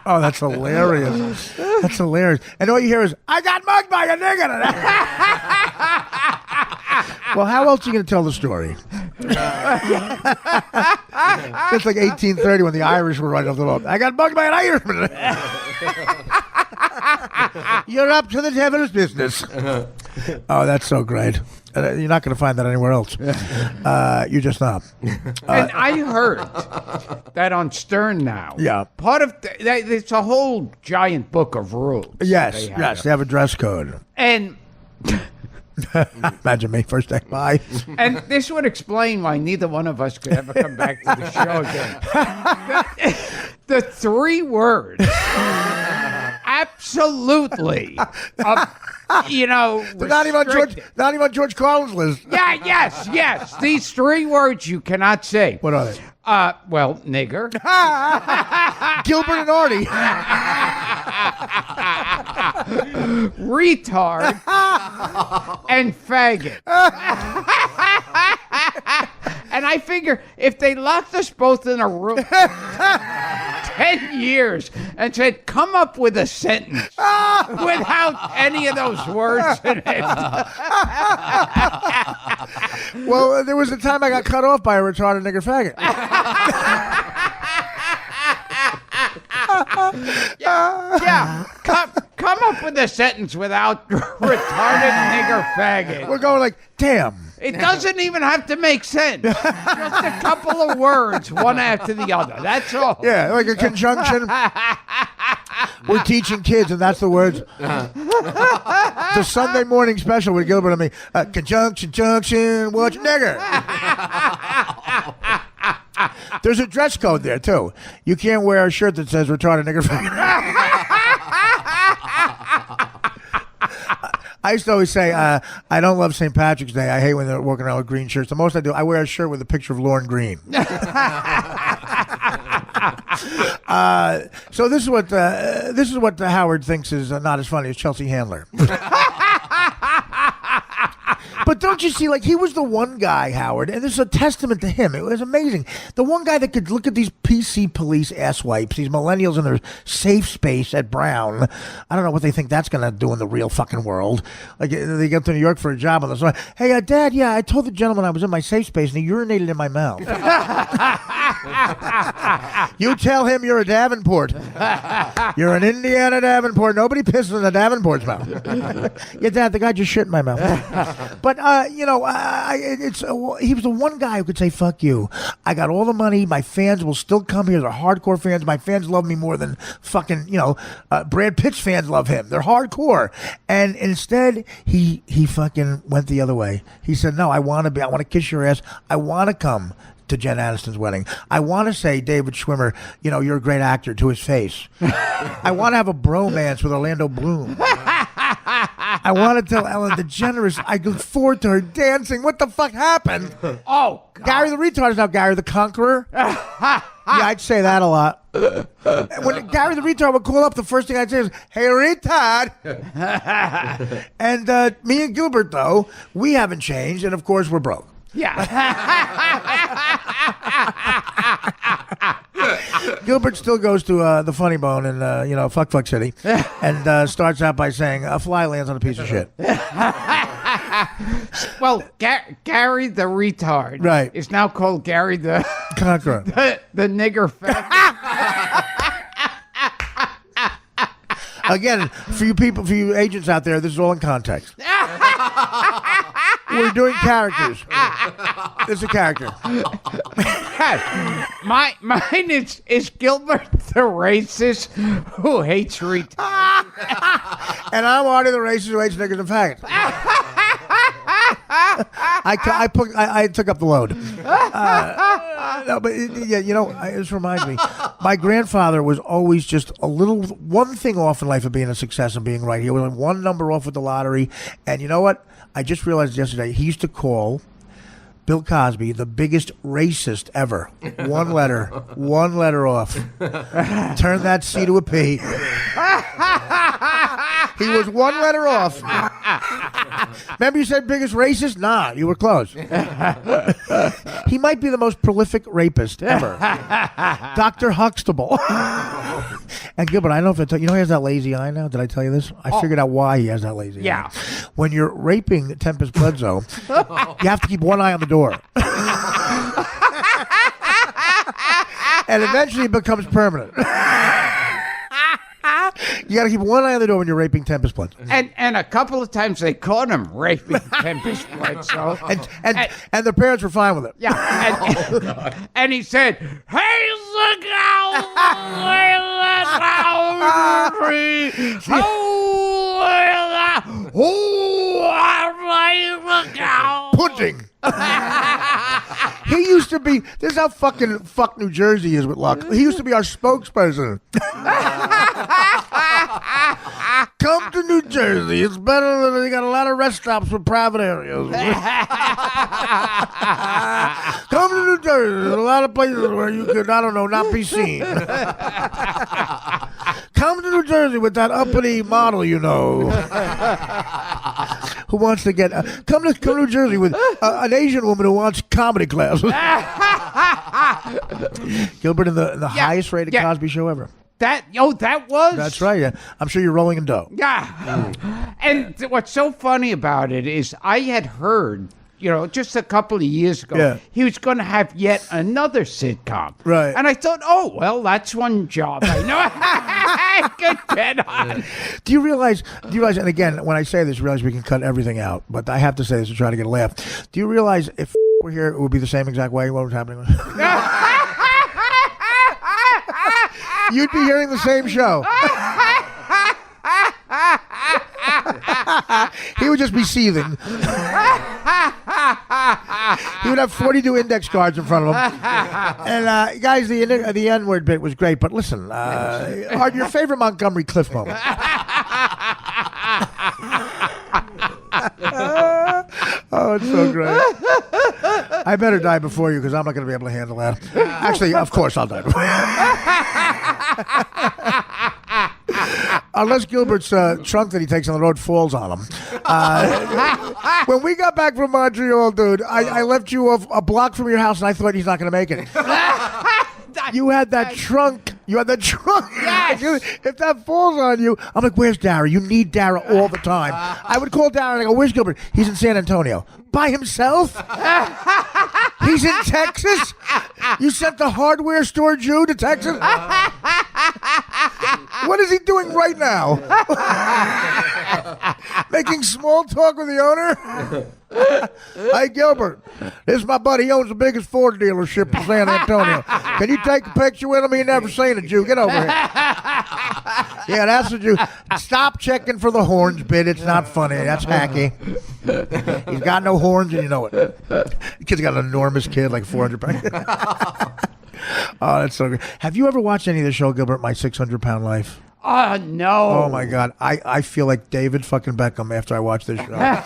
Oh, that's hilarious. That's hilarious. And all you hear is, I got mugged by a nigger today. Well, how else are you going to tell the story? It's like 1830 when the Irish were right off the boat. I got mugged by an Irishman. You're up to the devil's business. Oh, that's so great. You're not going to find that anywhere else. You're just not. And I heard that on Stern now. Yeah. Part of it's a whole giant book of rules. Yes, they have a dress code. And Imagine me first day. Bye. and this would explain why neither one of us could ever come back to the show again. The 3 words. Absolutely. They're not even on George Carlin's list. Yes. These 3 words you cannot say. What are they? Well, nigger. Gilbert and Artie. Retard. And faggot. And I figure if they locked us both in a room 10 years and said, come up with a sentence without any of those words in it. Well, there was a time I got cut off by a retarded nigger faggot. Yeah. Come up with a sentence without retarded nigger faggot. We're going like, damn. It doesn't even have to make sense. Just a couple of words, one after the other. That's all. Yeah, like a conjunction. We're teaching kids, and that's the words. The Sunday morning special with Gilbert and me. Conjunction, junction, watch nigger. There's a dress code there, too. You can't wear a shirt that says retarded nigger faggot. I used to always say, I don't love St. Patrick's Day. I hate when they're walking around with green shirts. The most I do, I wear a shirt with a picture of Lorne Green. So this is what Howard thinks is not as funny as Chelsea Handler. But don't you see, like, he was the one guy, Howard, and this is a testament to him. It was amazing. The one guy that could look at these PC police asswipes, these millennials in their safe space at Brown. I don't know what they think that's going to do in the real fucking world. Like, they get to New York for a job on the side. Hey, Dad, I told the gentleman I was in my safe space, and he urinated in my mouth. You tell him you're a Davenport. You're an Indiana Davenport. Nobody pisses in a Davenport's mouth. Yeah, Dad, the guy just shit in my mouth. But, he was the one guy who could say, fuck you. I got all the money. My fans will still come here. They're hardcore fans. My fans love me more than fucking, Brad Pitt's fans love him. They're hardcore. And instead, he fucking went the other way. He said, no, I want to kiss your ass. I want to come to Jen Aniston's wedding. I want to say, David Schwimmer, you're a great actor, to his face. I want to have a bromance with Orlando Bloom. I want to tell Ellen DeGeneres I look forward to her dancing. What the fuck happened? Oh, God. Gary the retard is now Gary the Conqueror. Yeah, I'd say that a lot. When Gary the retard would call up, the first thing I'd say is, hey, retard. And me and Gilbert, though, we haven't changed, and of course, we're broke. Yeah. Gilbert still goes to the Funny Bone in Fuck City, and starts out by saying, "A fly lands on a piece of shit." Well, Gary the retard, right, is now called Gary the Conqueror, the nigger faggot. Again, for you agents out there, this is all in context. We're doing characters. This is a character. Mine is Gilbert the racist who hates retards. And I'm Artie the racist who hates niggas and faggots. I took up the load. No, but this reminds me. My grandfather was always just one thing off in life of being a success and being right. He was one number off with the lottery. And you know what? I just realized yesterday he used to call Bill Cosby the biggest racist ever. One letter off. Turn that C to a P. He was one letter off. Remember you said biggest racist? Nah, you were close. He might be the most prolific rapist ever. Dr. Huxtable. And Gilbert, I don't know if I tell you know he has that lazy eye now. Did I tell you this? I figured out why he has that lazy eye. When you're raping Tempest Bledsoe, you have to keep one eye on the door. And eventually it becomes permanent. You got to keep one eye on the door when you're raping Tempest Bledsoe. And a couple of times they caught him raping Tempest Bledsoe. And the parents were fine with it. Yeah. And he said, "Hey, look out! Hey, look out! Look out! Pudding." He used to be. This is how fuck New Jersey is with luck. He used to be our spokesperson. Come to New Jersey. It's better than they got a lot of rest stops with private areas. Come to New Jersey. There's a lot of places where you could, I don't know, not be seen. Come to New Jersey with that uppity model, you know, who wants to get. Come to New Jersey with an Asian woman who wants comedy classes. Gilbert in the highest rated Cosby show ever. That was? That's right, yeah. I'm sure you're rolling in dough. Yeah. And what's so funny about it is I had heard, just a couple of years ago, he was going to have yet another sitcom. Right. And I thought, oh, well, that's one job I know I could get on. Do you realize, and again, when I say this, realize we can cut everything out, but I have to say this to try to get a laugh. Do you realize if we're here, it would be the same exact way? What was happening? You'd be hearing the same show. He would just be seething. He would have 42 index cards in front of him. And guys, the N-word bit was great, but listen, Art, your favorite Montgomery Cliff moment. Oh, it's so great. I better die before you because I'm not going to be able to handle that. Actually, of course I'll die before you. Unless Gilbert's trunk that he takes on the road falls on him. When we got back from Montreal, dude, I left you a block from your house and I thought he's not going to make it. You had that trunk. Yes. If that falls on you, I'm like, where's Dara? You need Dara all the time. I would call Dara and I go, where's Gilbert? He's in San Antonio. By himself? He's in Texas? You sent the hardware store Jew to Texas? What is he doing right now? Making small talk with the owner? Hey, Gilbert, this is my buddy. He owns the biggest Ford dealership in San Antonio. Can you take a picture with him? He never seen a Jew. Get over here. Yeah, that's a Jew. Stop checking for the horns bit. It's not funny. That's hacky. He's got no horns, and you know it. The kid's got an enormous kid, like 400 pounds. Oh, that's so good. Have you ever watched any of the show, Gilbert, My 600-Pound Life? No. Oh, my God. I feel like David fucking Beckham after I watch this show.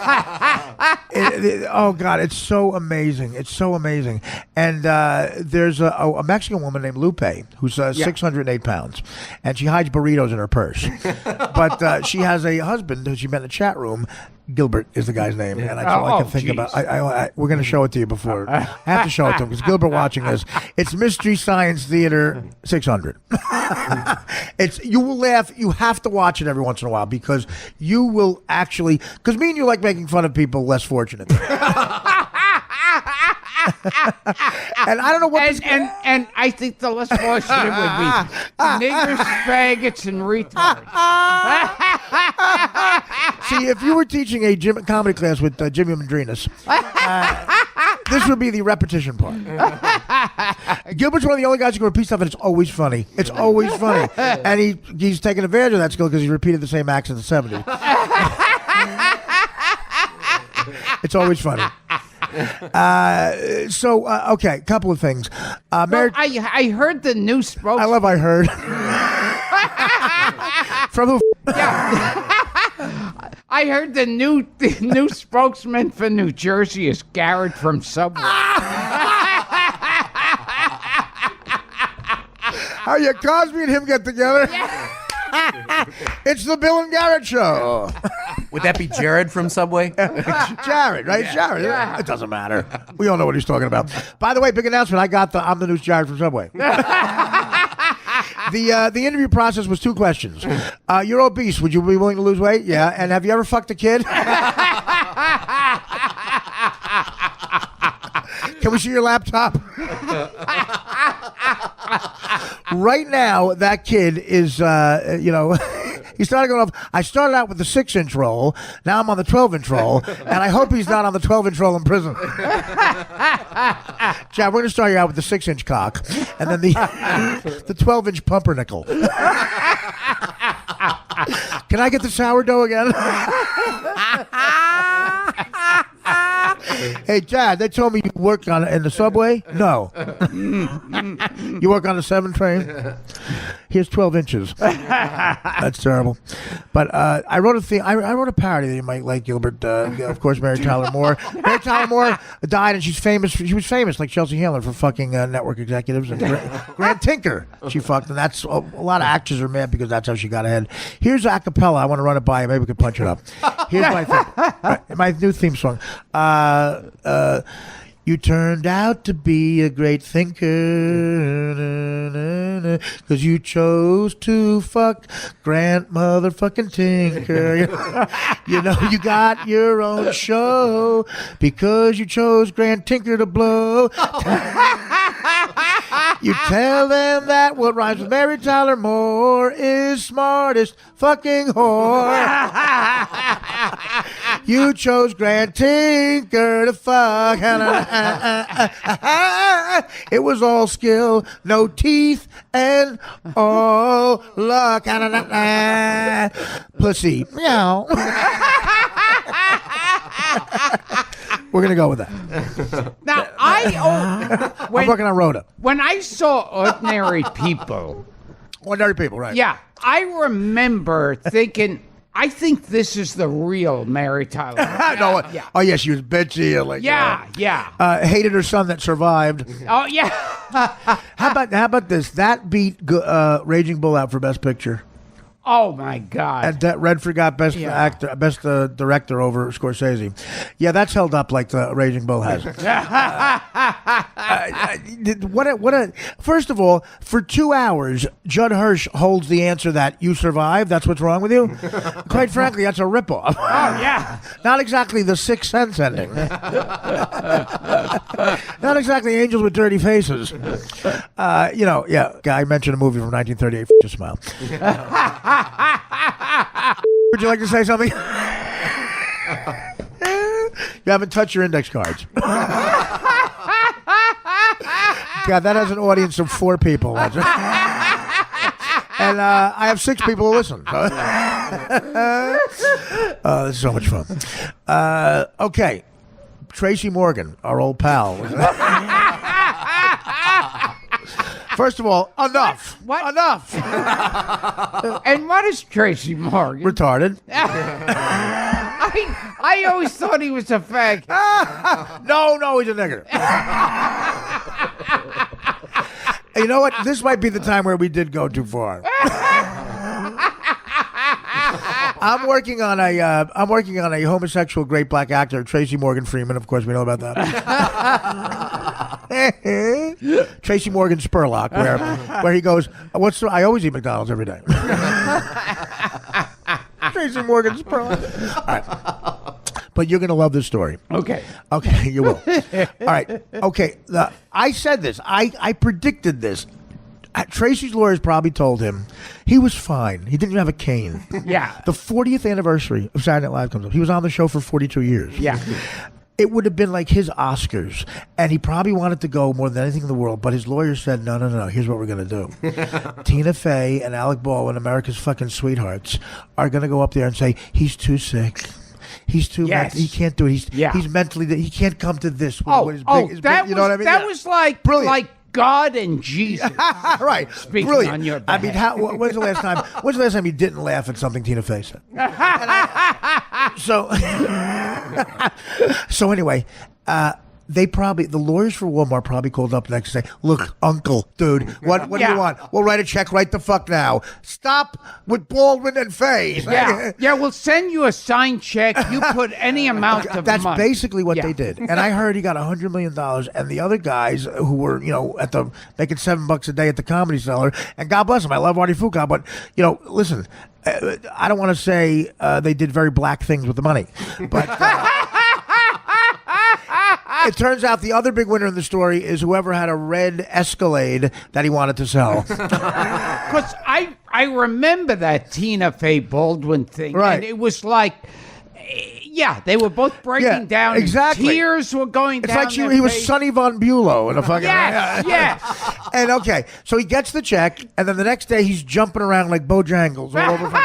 Oh, God. It's so amazing. It's so amazing. And there's a Mexican woman named Lupe who's 608 pounds. And she hides burritos in her purse. But she has a husband who she met in a chat room. Gilbert is the guy's name, and that's all I can think about. We're going to show it to you before. I have to show it to him because Gilbert watching this. It's Mystery Science Theater 600. You will laugh. You have to watch it every once in a while because you will actually. Because me and you like making fun of people less fortunate. And I don't know what and I think the less fortunate would be niggers, faggots, and retards. See, if you were teaching a comedy class with Jimmy Mandrinas, this would be the repetition part. Gilbert's one of the only guys who can repeat stuff, and it's always funny. It's always funny. And he's taken advantage of that skill because he repeated the same act since the 70s. It's always funny. Okay, couple of things. I heard the new spokesman. I love I heard. From who? Yeah. I heard the new spokesman for New Jersey is Garrett from Subway. How you Cosby and him get together? Yeah. It's the Bill and Garrett show. Would that be Jared from Subway? Jared, right? Yeah. Jared. Yeah. It doesn't matter. We all know what he's talking about. By the way, big announcement. I'm the new Jared from Subway. The interview process was 2 questions. You're obese. Would you be willing to lose weight? Yeah. And have you ever fucked a kid? Can we see your laptop? Right now, that kid is, he started going off. I started out with the 6-inch roll. Now I'm on the 12-inch roll. And I hope he's not on the 12-inch roll in prison. Chad, we're going to start you out with the 6-inch cock. And then the 12-inch pumpernickel. Can I get the sourdough again? Hey, Chad, they told me you work in the subway? No. You work on the 7 train? Here's 12 inches. That's terrible. But I wrote a parody that you might like, Gilbert. Of course, Mary Tyler Moore. Mary Tyler Moore died, and she's famous. She was famous, like Chelsea Handler, for fucking network executives. And Grant Tinker, she fucked. And that's a lot of actors are mad because that's how she got ahead. Here's a cappella. I want to run it by you. Maybe we could punch it up. Here's my thing. My new theme song. You turned out to be a great thinker, 'cause you chose to fuck Grant motherfucking Tinker. You know you got your own show because you chose Grant Tinker to blow. You tell them that what rhymes with Mary Tyler Moore is smartest fucking whore. You chose Grant Tinker to fuck. It was all skill, no teeth, and all luck. Pussy. Meow. We're going to go with that. Now, I'm working on Rhoda. When I saw Ordinary People. Ordinary People, right. Yeah, I remember thinking, I think this is the real Mary Tyler. No, oh, yeah, she was bitchy. Hated her son that survived. Oh, yeah. How about this? That beat Raging Bull out for Best Picture. Oh my God! And Redford got best actor, best director over Scorsese. Yeah, that's held up like the Raging Bull has. First of all, for 2 hours, Judd Hirsch holds the answer that you survived. That's what's wrong with you. Quite frankly, that's a ripoff. Oh yeah, not exactly the Sixth Sense ending. Not exactly Angels with Dirty Faces. Guy mentioned a movie from 1938. Just smile. Would you like to say something? You haven't touched your index cards. God, that has an audience of 4 people. And I have 6 people who listen. This is so much fun. Okay. Tracy Morgan, our old pal. First of all, enough. What? Enough. And what is Tracy Morgan? Retarded. I always thought he was a fag. No, he's a nigger. You know what? This might be the time where we did go too far. I'm working on a homosexual great black actor, Tracy Morgan Freeman. Of course, we know about that. Tracy Morgan Spurlock, where he goes, I always eat McDonald's every day. Tracy Morgan Spurlock. All right. But you're going to love this story. Okay, you will. All right. Okay. I said this. I predicted this. Tracy's lawyers probably told him he was fine. He didn't even have a cane. Yeah. The 40th anniversary of Saturday Night Live comes up. He was on the show for 42 years. Yeah. It would have been like his Oscars, and he probably wanted to go more than anything in the world, but his lawyers said, no, here's what we're going to do. Tina Fey and Alec Baldwin, America's fucking sweethearts, are going to go up there and say, he's too sick. He's too he can't do it. He's mentally, he can't come to this. You know what I mean? That was like brilliant. Like God and Jesus. Right. Speaking Brilliant. on your behalf. I mean, when's the last time you didn't laugh at something Tina Fey said? So anyway, the lawyers for Walmart probably called up next day. Look, Uncle, dude, what do you want? We'll write a check right the fuck now. Stop with Baldwin and Faye. Yeah, we'll send you a signed check. You put any amount of That's money. basically what they did. And I heard he got $100 million, and the other guys who were, making $7 a day at the Comedy Cellar, and God bless them, I love Artie Fuqua, but, listen, I don't want to say they did very black things with the money, but... It turns out the other big winner in the story is whoever had a red Escalade that he wanted to sell. Because I remember that Tina Fey Baldwin thing. Right. And it was like, they were both breaking down. Exactly. Tears were going It's down. like he was Sonny Von Bulow in a fucking... Yes. And okay, so he gets the check, and then the next day he's jumping around like Bojangles all over...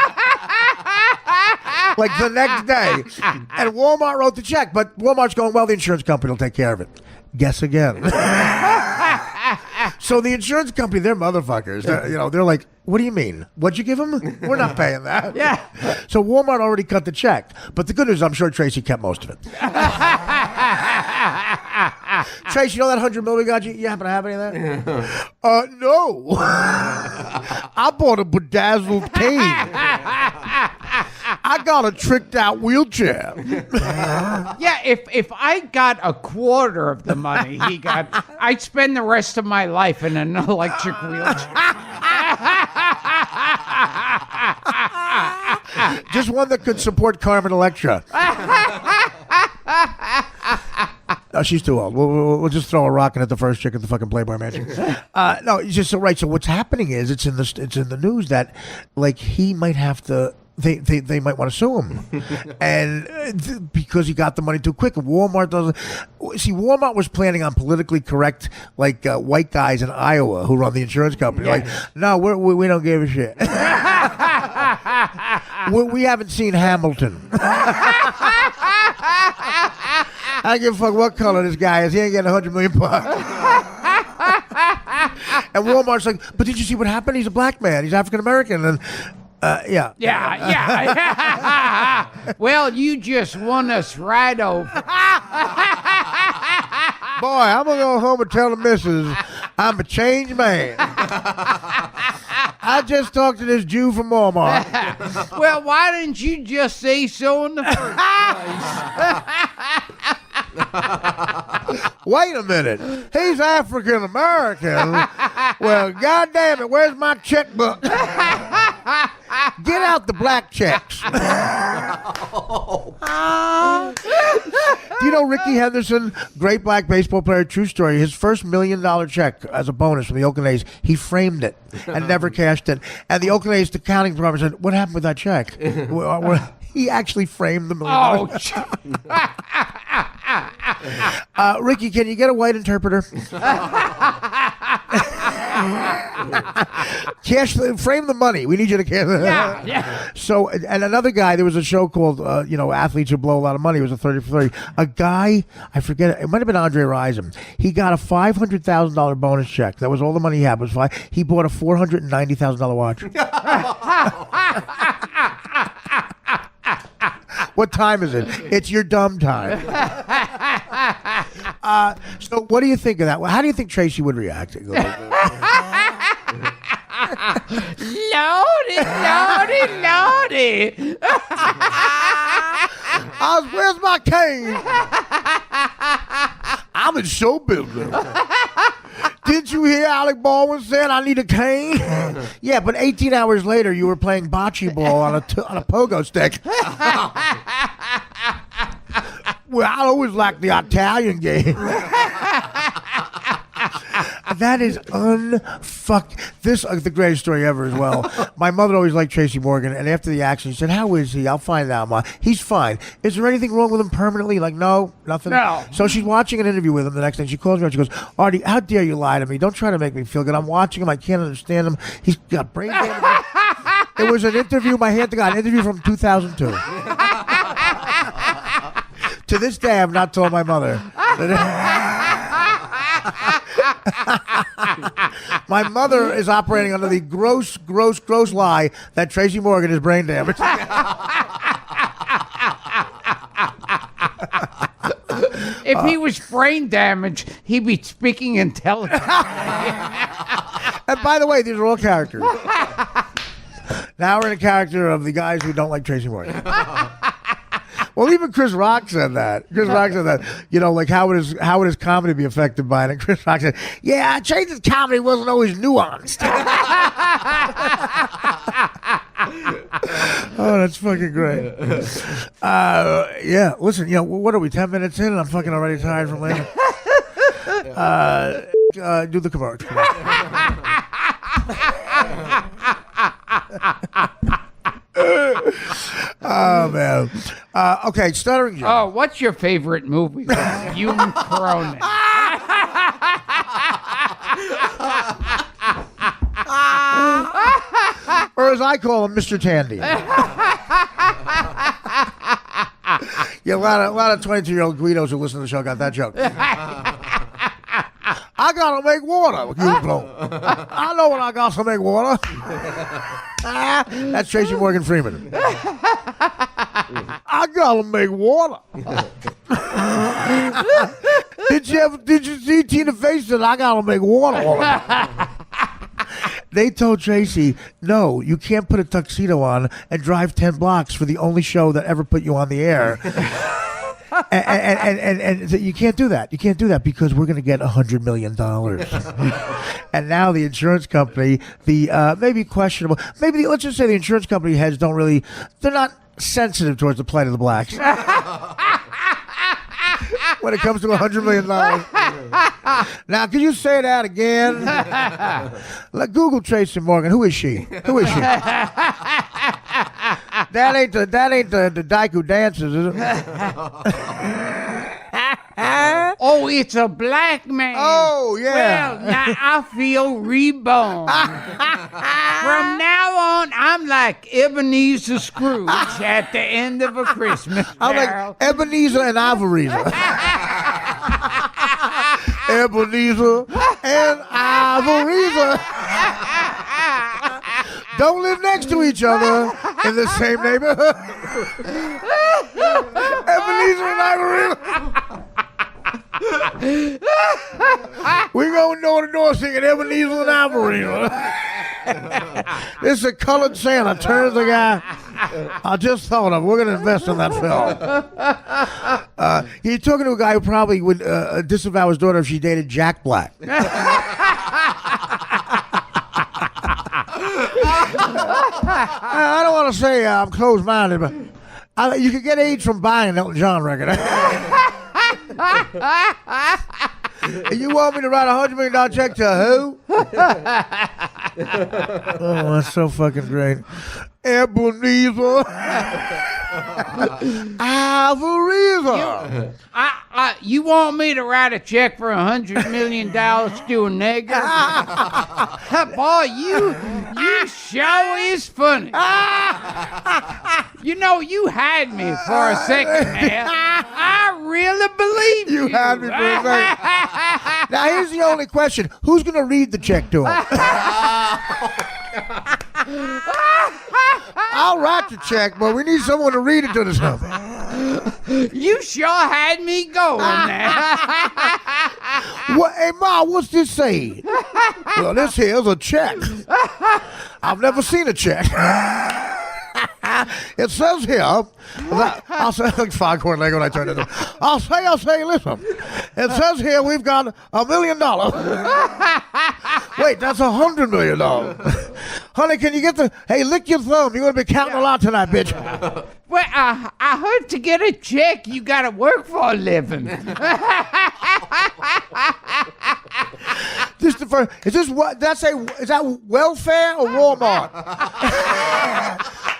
like the next day. And Walmart wrote the check, but Walmart's going, well, the insurance company will take care of it. Guess again. So the insurance company, they're motherfuckers. They're like, what do you mean? What'd you give them? We're not paying that. Yeah. So Walmart already cut the check. But the good news is I'm sure Tracy kept most of it. Tracy, that $100 million we got you? You happen to have any of that? No. I bought a bedazzled cane. I got a tricked out wheelchair. Yeah, if I got a quarter of the money he got, I'd spend the rest of my life in an electric wheelchair. Just one that could support Carmen Electra. No, she's too old. We'll just throw a rock in at the first chick at the fucking Playboy Mansion. No, it's just so right. So what's happening is it's in the news that like he might have to. They might want to sue him, and because he got the money too quick. Walmart doesn't see. Walmart was planning on politically correct, like white guys in Iowa who run the insurance company. Like, no, we don't give a shit. we haven't seen Hamilton. I don't give a fuck what color this guy is. He ain't getting $100 million. And Walmart's like, but did you see what happened? He's a black man. He's African American, and. Yeah. Well, you just won us right over. Boy, I'm going to go home and tell the missus I'm a changed man. I just talked to this Jew from Walmart. Well, why didn't you just say so in the first place? Wait a minute. He's African American. Well, goddamn it, where's my checkbook? Get out the black checks. Do you know Ricky Henderson, great black baseball player, true story, his first $1 million check as a bonus from the Oakland A's, he framed it and never cashed it. And the Oakland A's accounting department said, what happened with that check? He actually framed the $1 million. Ricky, can you get a white interpreter? Frame the money. We need you to cash. Yeah. So, and another guy, there was a show called, Athletes Who Blow a Lot of Money. It was a 30 for 30. A guy, I forget, it might have been Andre Rison. He got a $500,000 bonus check. That was all the money he had. He bought a $490,000 watch. What time is it? It's your dumb time. So what do you think of that? How do you think Tracy would react? Lordy. Where's my cane? I'm in show business. Didn't you hear Alec Baldwin said I need a cane? Yeah, but 18 hours later you were playing bocce ball on a pogo stick. Well, I always like the Italian game. That is This is the greatest story ever as well. My mother always liked Tracy Morgan, and after the accident, she said, how is he? I'll find out, Ma. He's fine. Is there anything wrong with him permanently? Like, no, nothing? No. So she's watching an interview with him the next day. She calls me and she goes, Artie, how dare you lie to me? Don't try to make me feel good. I'm watching him. I can't understand him. He's got brain damage. It was an interview, my hand to God, an interview from 2002. To this day, I've not told my mother. My mother is operating under the gross lie that Tracy Morgan is brain damaged. If he was brain damaged, he'd be speaking intelligently. And by the way, these are all characters. Now we're in a character of the guys who don't like Tracy Morgan. Well, even Chris Rock said that. Chris Rock said that. You know, like how would his comedy be affected by it? And Chris Rock said, "Yeah, Tracy's comedy wasn't always nuanced." Oh, that's fucking great. Yeah, listen, you know, what are we, 10 minutes in and I'm fucking already tired from laughing? Do the commercial. Oh, man. Okay, Stuttering John. Oh, what's your favorite movie? Hume Cronin. Or as I call him, Mr. Tandy. Yeah, a lot of 22-year-old Guidos who listen to the show got that joke. I gotta make water. I know when I got to make water. That's Tracy Morgan Freeman. I gotta make water. Did you see Tina Fey said I gotta make water all the time? They told Tracy, no, you can't put a tuxedo on and drive 10 blocks for the only show that ever put you on the air. and you can't do that. You can't do that because we're going to get $100 million. And now the insurance company, maybe questionable, let's just say the insurance company heads they're not sensitive towards the plight of the blacks. When it comes to $100 million. Now, can you say that again? Google Tracy Morgan. Who is she? That ain't the dyke who dances, is it? Oh, it's a black man. Oh, yeah. Well, now I feel reborn. From now on, I'm like Ebenezer Scrooge at the end of a Christmas I'm carol. like Ebenezer and Ivoriza. Ebenezer and Ivoriza don't live next to each other in the same neighborhood. Ebenezer and Ivoriza. We going door to door singing Ebenezer and Ivoriza. This is a colored Santa. Turns the guy. I just thought of. We're going to invest in that film. You're talking to a guy who probably would disavow his daughter if she dated Jack Black. I don't want to say I'm closed-minded, but you could get AIDS from buying an Elton John record. You want me to write $100 million check to who? Oh, that's so fucking great. Ebenezer. Ivoriza. You want me to write a check for $100 million to a nigger? Boy, you sure is funny. You know, you had me for a second there. I really believe you. You had me for a second. Now, here's the only question. Who's going to read the check to him? I'll write the check, but we need someone to read it to us. You sure had me going there. What, hey, Ma, what's this say? Well, this here's a check. I've never seen a check. It says here, I'll say, like Foghorn Lego when I turn it on. I'll say, listen. It says here we've got $1 million. Wait, that's $100 million. Honey, can you get hey, lick your thumb. You're going to be counting a lot tonight, bitch. Well, I heard to get a check, you got to work for a living. Is that welfare or Walmart?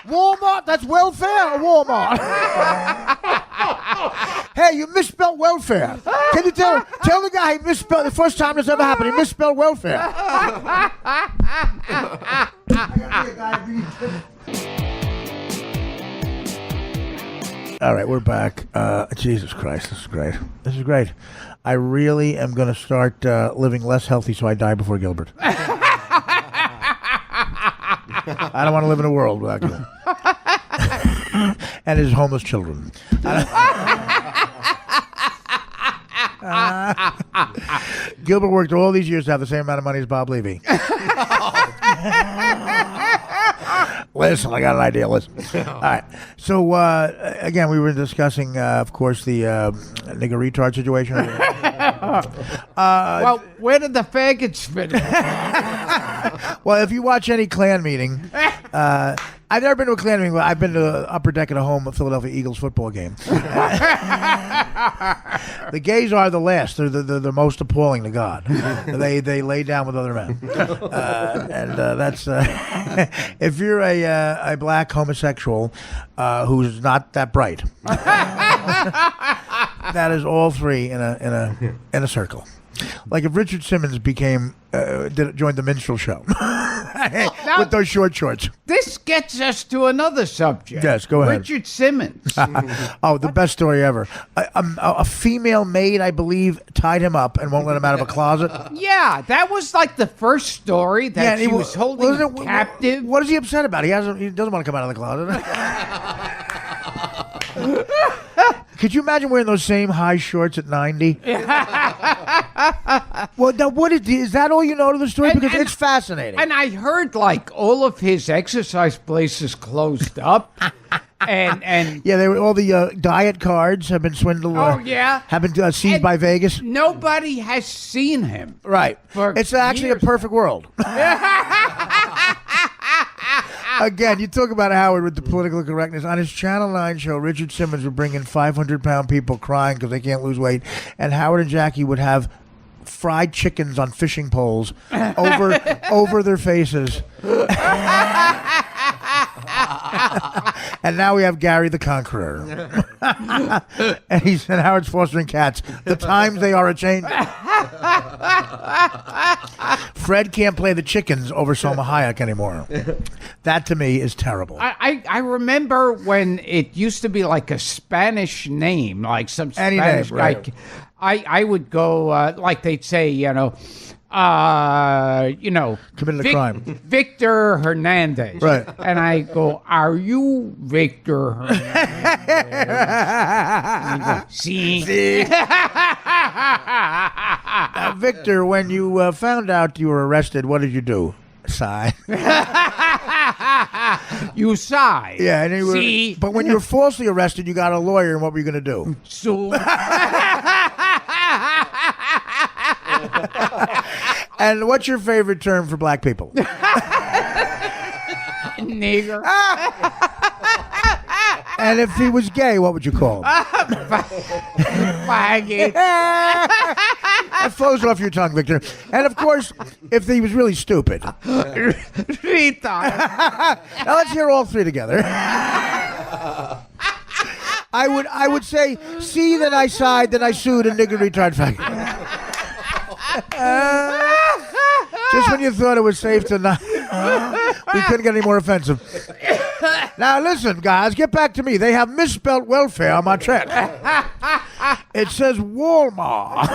Walmart? That's welfare or Walmart? Hey, you misspelled welfare. Can you tell the guy he misspelled the first time this ever happened? He misspelled welfare. All right, we're back. Jesus Christ, this is great. This is great. I really am going to start living less healthy so I die before Gilbert. I don't want to live in a world without Gilbert. And his homeless children. Gilbert worked all these years to have the same amount of money as Bob Levy. Listen, I got an idea. Listen. All right. So, again, we were discussing, of course, the nigger retard situation. Well, where did the faggots fit in? Well, if you watch any Klan meeting, I've never been to a Klan meeting, but I've been to the upper deck at a home Philadelphia Eagles football game. The gays are the last. They're the most appalling to God. They lay down with other men, and that's if you're a black homosexual who's not that bright. That is all three in a circle. Like if Richard Simmons joined the minstrel show with those short shorts. This gets us to another subject. Yes, go ahead. Richard Simmons. Oh, the best story ever. A female maid, I believe, tied him up and won't let him out of a closet. Yeah, that was like the first story that he was holding him captive. What is he upset about? He doesn't want to come out of the closet. Could you imagine wearing those same high shorts at 90? Well, now is that all you know to the story? Because it's fascinating. And I heard like all of his exercise places closed up. And yeah, all the diet cards have been swindled. Oh yeah, have been seized by Vegas. Nobody has seen him. Right. It's actually a perfect world. Again, you talk about Howard with the political correctness. On his Channel 9 show, Richard Simmons would bring in 500-pound people crying because they can't lose weight, and Howard and Jackie would have fried chickens on fishing poles over their faces. And now we have Gary the Conqueror. and Howard's fostering cats. The times they are a-changing. Fred can't play the chickens over Salma Hayek anymore. That to me is terrible. I remember when it used to be like a Spanish name, like some Spanish guy. Right. I would go like they'd say, committed a crime. Victor Hernandez. Right. And I go, are you Victor Hernandez? See? Now, Victor, when you found out you were arrested, what did you do? Sigh. You sigh. Yeah, and See? But when you were falsely arrested, you got a lawyer, and what were you going to do? Sue. And what's your favorite term for black people? Nigger. And if he was gay, what would you call him? Faggot. That flows off your tongue, Victor. And of course, if he was really stupid. Retard. Now let's hear all three together. I would say, see, then I sighed, then I sued, and nigger retard faggot. Just when you thought it was safe to not, we couldn't get any more offensive. Now listen, guys, get back to me. They have misspelled welfare on my check. It says Walmart.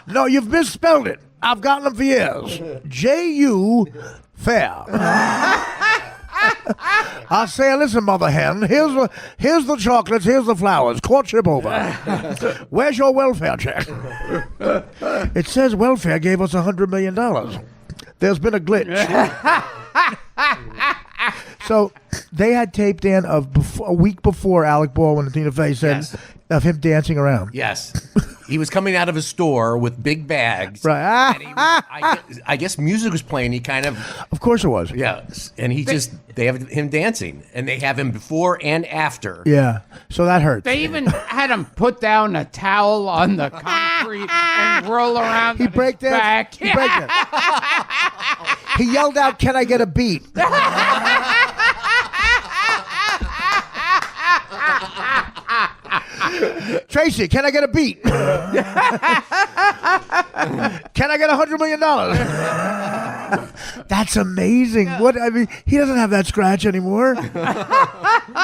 No, you've misspelled it. I've gotten them for years. J-U fair. I say, listen, mother hen, here's the chocolates, here's the flowers, courtship over. Where's your welfare check? It says welfare gave us $100 million. There's been a glitch. So they had taped in a week before Alec Baldwin and Tina Fey said of him dancing around. Yes. He was coming out of a store with big bags. Right. And I guess music was playing. He kind of... Of course it was. Yeah. And they have him dancing. And they have him before and after. Yeah. So that hurts. They even had him put down a towel on the concrete and roll around He break his back. He break dance. He yelled out, "Can I get a beat?" Tracy, can I get a beat? Can I get $100 million? That's amazing. What I mean, he doesn't have that scratch anymore. How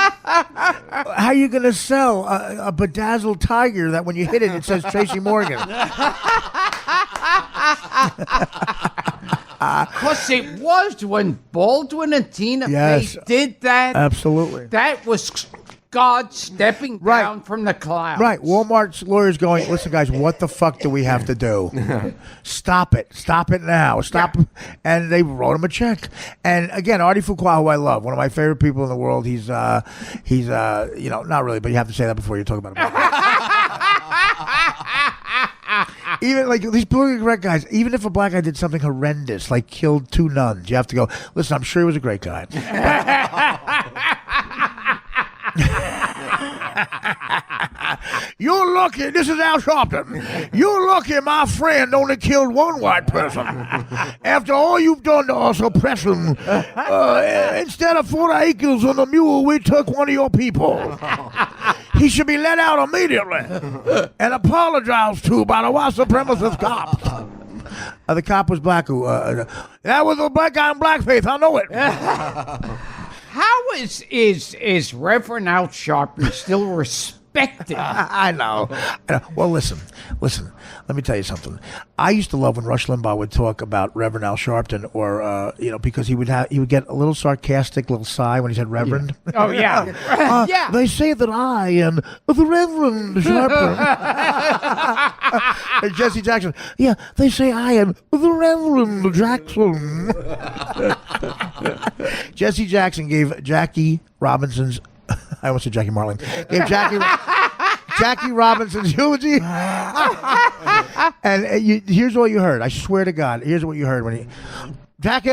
are you going to sell a bedazzled tiger that when you hit it, it says Tracy Morgan? Because it was when Baldwin and Tina Fey did that. Absolutely. That was God stepping Right. down from the clouds. Right. Walmart's lawyers going, listen, guys, what the fuck do we have to do? Stop it. Stop it now. Stop. And they wrote him a check. And again, Artie Fuqua, who I love, one of my favorite people in the world. He's not really, but you have to say that before you talk about him. Even like these politically correct guys, even if a black guy did something horrendous, like killed 2 nuns, you have to go, listen, I'm sure he was a great guy. You're lucky. This is Al Sharpton. You're lucky my friend only killed 1 white person. After all you've done to us, oppression, instead of 40 acres on the mule, we took one of your people. He should be let out immediately and apologized to by the white supremacist cops. The cop was black. That was a black guy in blackface. I know it. How is Reverend Al Sharpton still respected? I know. Well, listen. Let me tell you something. I used to love when Rush Limbaugh would talk about Reverend Al Sharpton, or because he would get a little sarcastic, little sigh when he said Reverend. Yeah. Oh yeah, yeah. They say that I am the Reverend Sharpton. And Jesse Jackson. Yeah, they say I am the Reverend Jackson. Jesse Jackson gave Jackie Robinson's. I almost said Jackie Marling. Gave Jackie Robinson's eulogy. And here's what you heard. I swear to God, here's what you heard when he... Jackie,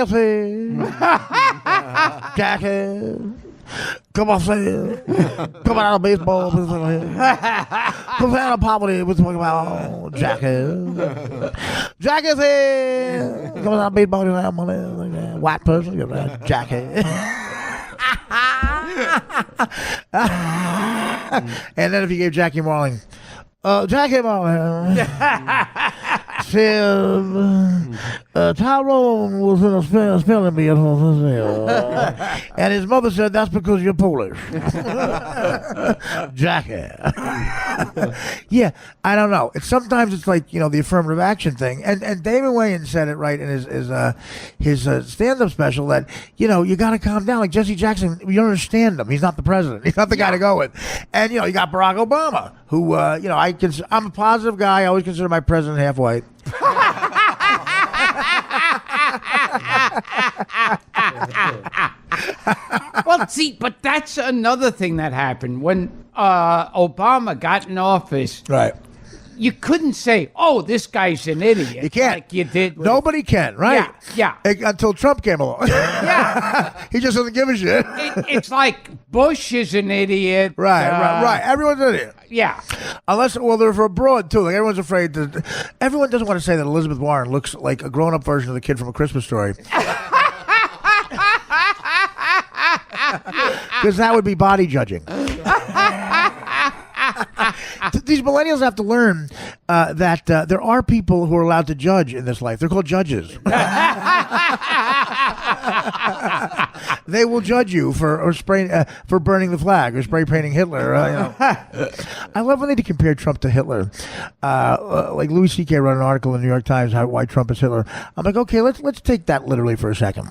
come on, say, come out of baseball. Come out of poverty. We're talking about Jackie. Jackie, come out of baseball. White person, Jackie. And then if you gave Jackie Marling, Jackie Marling said Tyrone was in a spelling bee at home, and his mother said that's because you're Polish. Jackie. Yeah, I don't know. Sometimes it's like the affirmative action thing, and David Wayans said it right in his stand-up special that you got to calm down. Like Jesse Jackson, you don't understand him. He's not the president. He's not the guy to go with. And you got Barack Obama, who I'm a positive guy. I always consider my president half white. Well, see, but that's another thing that happened when Obama got in office. Right. You couldn't say, "Oh, this guy's an idiot." You can't. Like you did. Nobody can, right? Yeah. Until Trump came along. Yeah. He just doesn't give a shit. It's like Bush is an idiot. Right. Everyone's an idiot. Yeah. They're for abroad too. Like everyone's afraid that. Everyone doesn't want to say that Elizabeth Warren looks like a grown-up version of the kid from A Christmas Story. Because that would be body judging. These millennials have to learn that there are people who are allowed to judge in this life. They're called judges. They will judge you for burning the flag or spray painting Hitler. I love when they compare Trump to Hitler. Like Louis C.K. wrote an article in the New York Times why Trump is Hitler. I'm like, okay, let's take that literally for a second.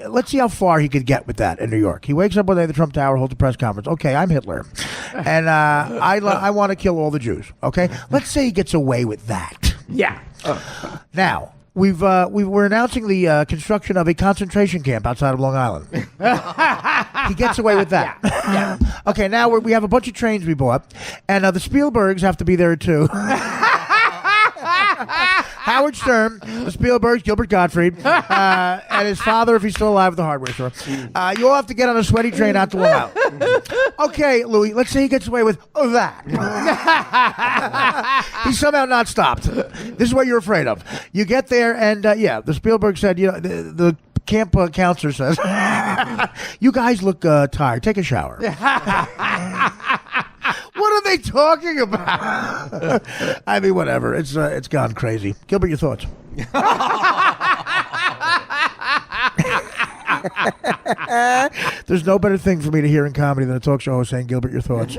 Let's see how far he could get with that in New York. He wakes up one day at the Trump Tower, holds a press conference. Okay, I'm Hitler, and I want to kill all the Jews. Okay, let's say he gets away with that. Yeah. Now. We're announcing the construction of a concentration camp outside of Long Island. He gets away with that. Yeah. Okay, now we have a bunch of trains we bought, and the Spielbergs have to be there too. Howard Stern, the Spielbergs, Gilbert Gottfried, and his father, if he's still alive, at the hardware store. You all have to get on a sweaty train out to Long Island. Okay, Louis, let's say he gets away with that. He's somehow not stopped. This is what you're afraid of. You get there, and the Spielberg said, the camp counselor says, you guys look tired. Take a shower. What are they talking about? I mean, whatever. It's gone crazy. Gilbert, your thoughts? There's no better thing for me to hear in comedy than a talk show host saying, Gilbert, your thoughts.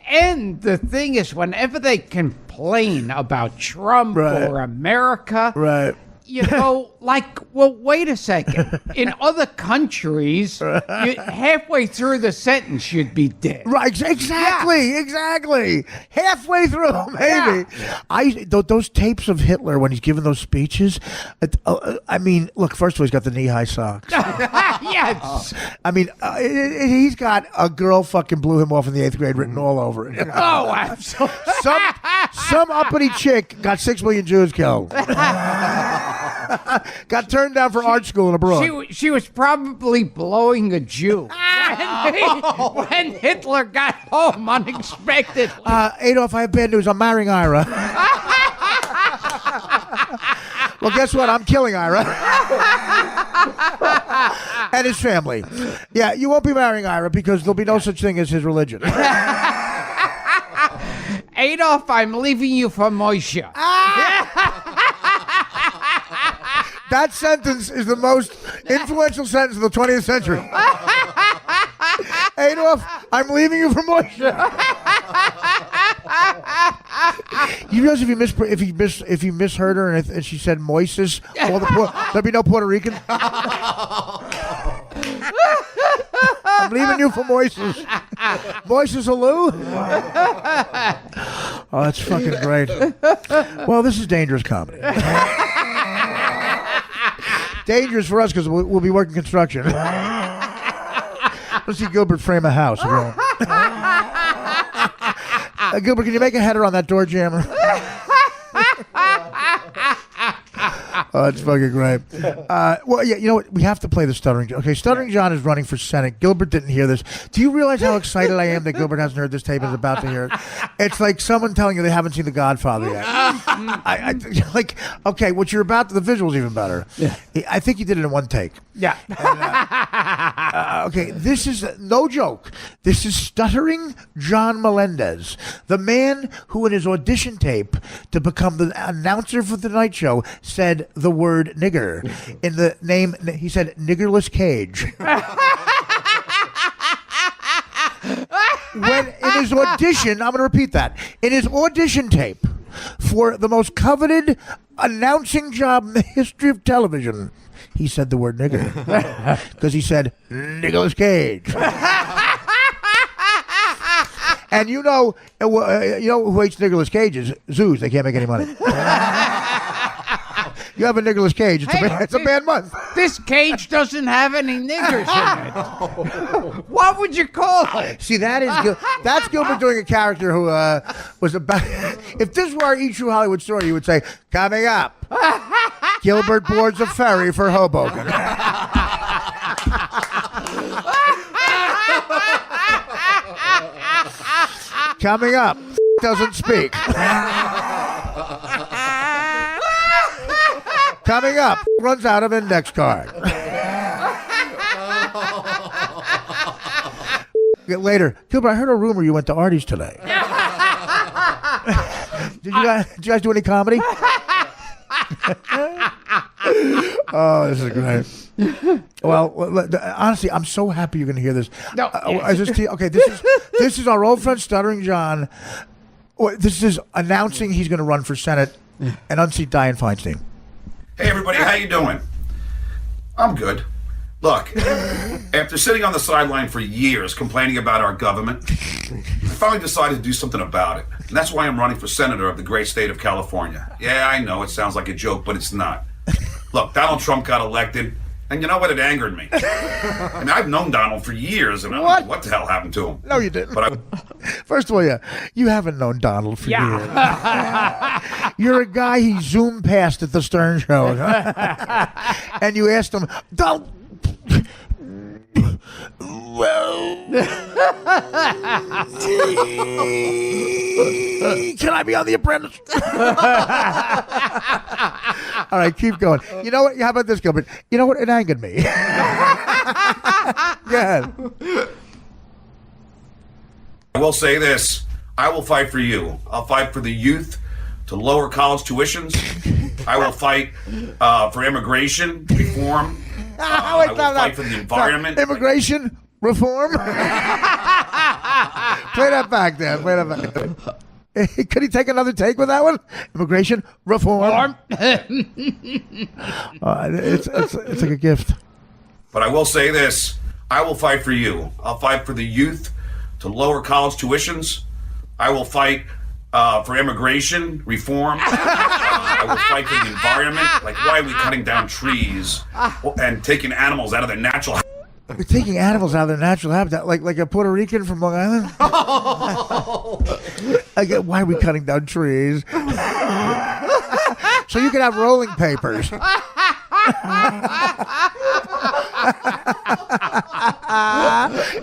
And the thing is, whenever they complain about Trump or America, well, wait a second. In other countries, halfway through the sentence, you'd be dead. Right, exactly. Halfway through, maybe. Those tapes of Hitler when he's giving those speeches. I mean, look. First of all, he's got the knee-high socks. Yes. I mean, he's got a girl fucking blew him off in the 8th grade written all over it. Oh, absolutely. Some uppity chick got 6 million Jews killed. Got turned down for art school abroad. She was probably blowing a Jew when Hitler got home unexpectedly. Adolf, I have bad news. I'm marrying Ira. Well, guess what? I'm killing Ira. And his family. Yeah, you won't be marrying Ira because there'll be no such thing as his religion. Adolf, I'm leaving you for Moshe. That sentence is the most influential sentence of the 20th century. Adolf, I'm leaving you for Moshe. You realize if you misheard her and she said Moises, there'd be no Puerto Rican. I'm leaving you for Moises. Moises Alou? Oh, that's fucking great. Well, this is dangerous comedy. Dangerous for us because we'll be working construction. Let's see Gilbert frame a house. Gilbert, can you make a header on that door jammer? Oh, it's fucking great. Well, yeah, you know what? We have to play the Stuttering John. Okay, Stuttering John is running for Senate. Gilbert didn't hear this. Do you realize how excited I am that Gilbert hasn't heard this tape and is about to hear it? It's like someone telling you they haven't seen The Godfather yet. Okay, what you're about, the visual's even better. Yeah. I think you did it in one take. Yeah. And, okay, this is no joke. This is Stuttering John Melendez, the man who in his audition tape to become the announcer for the Tonight Show said the word nigger. In the name, he said niggerless cage. When in his audition, I'm going to repeat that, in his audition tape for the most coveted announcing job in the history of television, he said the word nigger. Because he said, Nicolas Cage. And you know who hates Nicolas Cage is zoos. They can't make any money. You have a Nicolas Cage. It's a bad month. This cage doesn't have any niggers in it. What would you call it? See, that's Gilbert doing a character who was about. If this were our E! True Hollywood story, you would say, coming up, Gilbert boards a ferry for Hoboken. Coming up, doesn't speak. Coming up, runs out of index card. Later, Gilbert, I heard a rumor you went to Artie's today. Did you guys do any comedy? Oh, this is great. Well, honestly, I'm so happy you're going to hear this. No, okay, this is our old friend Stuttering John. This is announcing he's going to run for Senate and unseat Dianne Feinstein. Hey everybody, how you doing? I'm good. Look, after sitting on the sideline for years complaining about our government, I finally decided to do something about it. And that's why I'm running for senator of the great state of California. Yeah, I know it sounds like a joke, but it's not. Look, Donald Trump got elected, and you know what? It angered me. I mean, I've known Donald for years, and I don't know what the hell happened to him. No, you didn't. But first of all, yeah, you haven't known Donald for years. You're a guy he zoomed past at the Stern Show. And you asked him, Donald, can I be on The Apprentice? All right, keep going. You know what? How about this, Gilbert? You know what? It angered me. Go ahead. I will say this. I will fight for you. I'll fight for the youth to lower college tuitions. I will fight for immigration reform. I will fight for the environment. Immigration reform? Play that back, Dan. Play that back. Could he take another take with that one? Immigration reform. It's like a gift. But I will say this. I will fight for you. I'll fight for the youth to lower college tuitions. I will fight for immigration reform. I will fight for the environment. Like, why are we cutting down trees and taking animals out of their natural We're taking animals out of their natural habitat, like a Puerto Rican from Long Island. Why are we cutting down trees? So you can have rolling papers.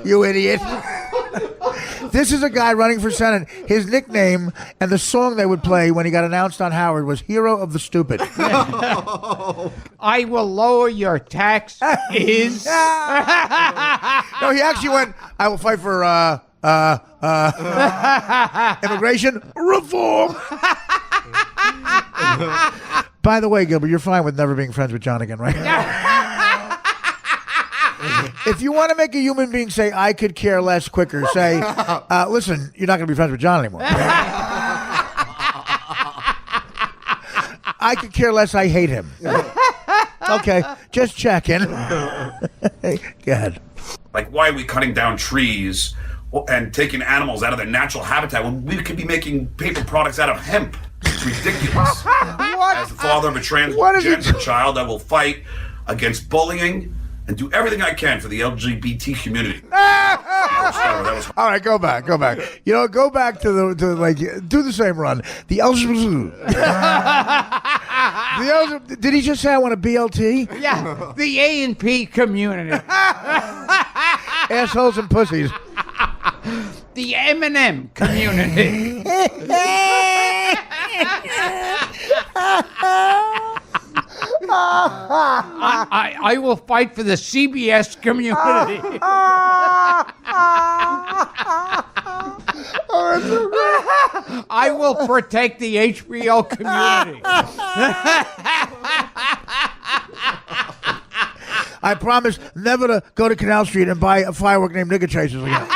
You idiot. This is a guy running for Senate. His nickname and the song they would play when he got announced on Howard was Hero of the Stupid. I will lower your tax is. No, he actually went, I will fight for immigration reform. By the way, Gilbert, you're fine with never being friends with John again, right? If you want to make a human being say, I could care less quicker, say, listen, you're not going to be friends with John anymore. I could care less, I hate him. Okay, just checking. Go ahead. Like, why are we cutting down trees and taking animals out of their natural habitat when we could be making paper products out of hemp? It's ridiculous. What? As the father of a transgender child, I will fight against bullying and do everything I can for the LGBT community. All right, go back. You know, go back to do the same run. The LGBT. Did he just say I want a BLT? Yeah, the A&P community. Assholes and pussies. The M&M community. I will fight for the CBS community. I will protect the HBO community. I promise never to go to Canal Street and buy a firework named Nigger Chasers again.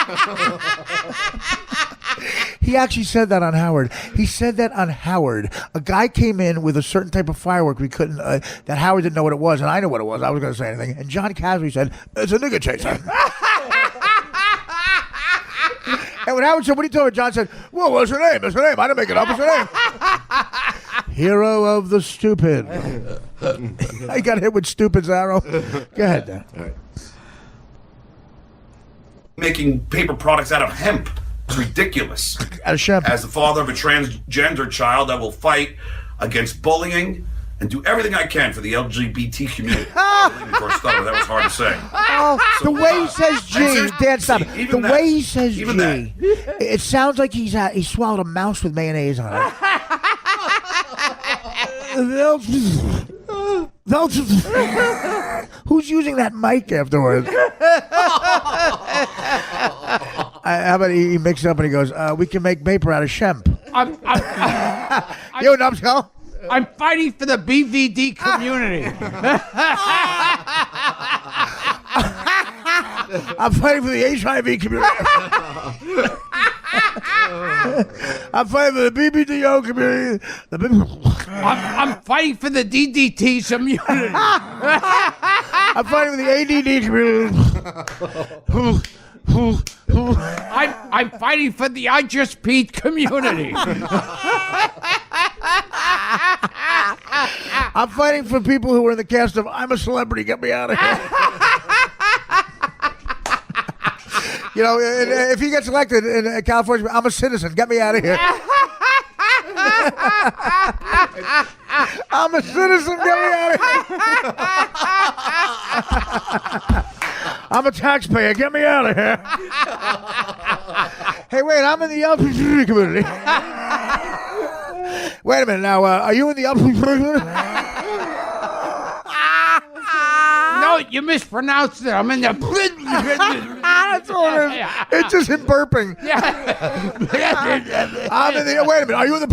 He actually said that on Howard. He said that on Howard. A guy came in with a certain type of firework we couldn't, that Howard didn't know what it was, and I knew what it was. I was going to say anything. And John casually said, it's a nigger chaser. And when Howard said, what are you talking about? John said, well, what's her name? It's her name. I didn't make it up. It's her name. Hero of the stupid. I got hit with stupid's arrow. Go ahead, Dan. All right. Making paper products out of hemp. It's ridiculous. As the father of a transgender child, I will fight against bullying and do everything I can for the LGBT community. That was hard to say. The way he says G, Dan, stop. The way he says G, it sounds like he swallowed a mouse with mayonnaise on it. Who's using that mic afterwards? How about he mixes up and he goes, we can make paper out of shemp. You numbskull? I'm fighting for the BVD community. I'm fighting for the HIV community. I'm fighting for the BBDO community. I'm fighting for the DDT community. I'm fighting for the ADD community. I'm fighting for the I Just Peed community. I'm fighting for people who are in the cast of I'm a Celebrity, Get Me Out of Here. You know, if he gets elected in California, I'm a Citizen, get me out of here. I'm a citizen, get me out of here. I'm a taxpayer, get me out of here. Hey, wait, I'm in the LGBT community. Wait a minute, now, are you in the LGBT community? No, you mispronounced it. I'm in the... That's all it is. It's just him burping. I'm in the, wait a minute. Are you in the...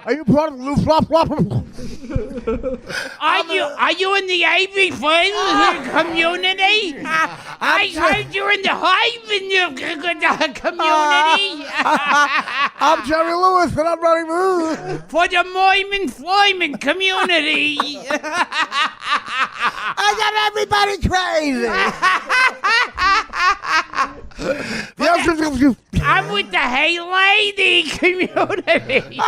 Are you part of the Lou Flop Flop? Are you in the Ivy Friends community? I heard you're in the Hive in the community. I'm Jerry Lewis, and I'm running For the Mormon Flyman community. I got everybody crazy. I'm with the Hey Lady community.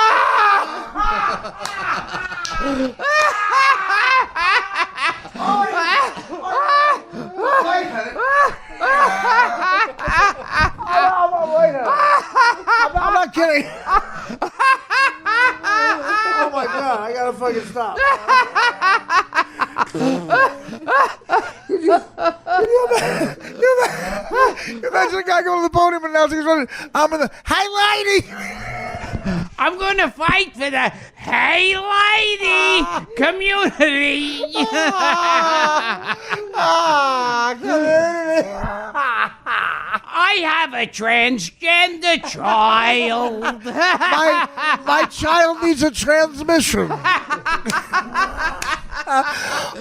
I'm not kidding. Oh my God, I gotta fucking stop. You imagine a guy going to the podium and announcing his running. I'm in the Hey Lady. I'm going to fight for the Hey Lady community. I have a transgender child. My child needs a transmission.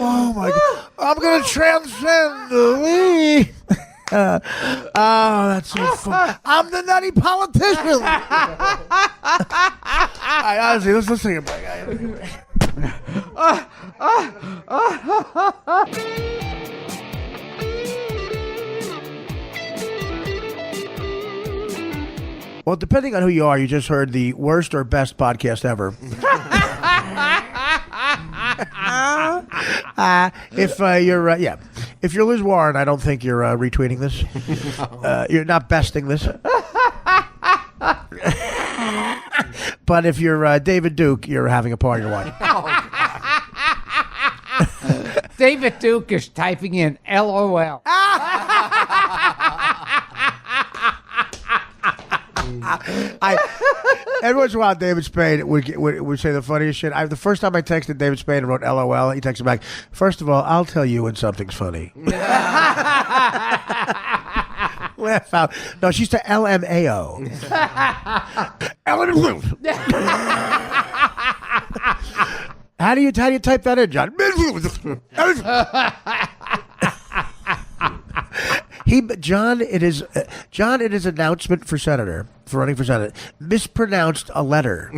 Oh my God! I'm gonna transcend me. Oh, that's so fun. I'm the nutty politician. Honestly, let's sing it back. Well, depending on who you are, you just heard the worst or best podcast ever. If you're Liz Warren, I don't think you're retweeting this. You're not besting this. But if you're David Duke, you're having a party to watch. David Duke is typing in LOL. Every once in a while, David Spade would say the funniest shit. The first time I texted David Spade and wrote LOL, he texted back, first of all, I'll tell you when something's funny. Laugh out. No, she's to LMAO. How do you type that in, John? John, it is announcement for running for Senate, mispronounced a letter.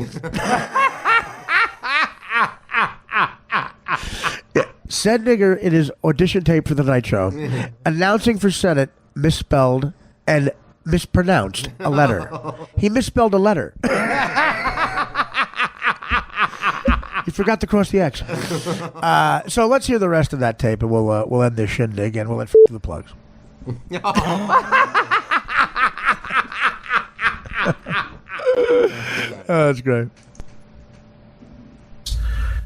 Said nigger in his audition tape for the Night Show, announcing for Senate, misspelled and mispronounced a letter. He misspelled a letter. He forgot to cross the X. So let's hear the rest of that tape, and we'll end this shindig, and we'll let the plugs. Oh, that's great.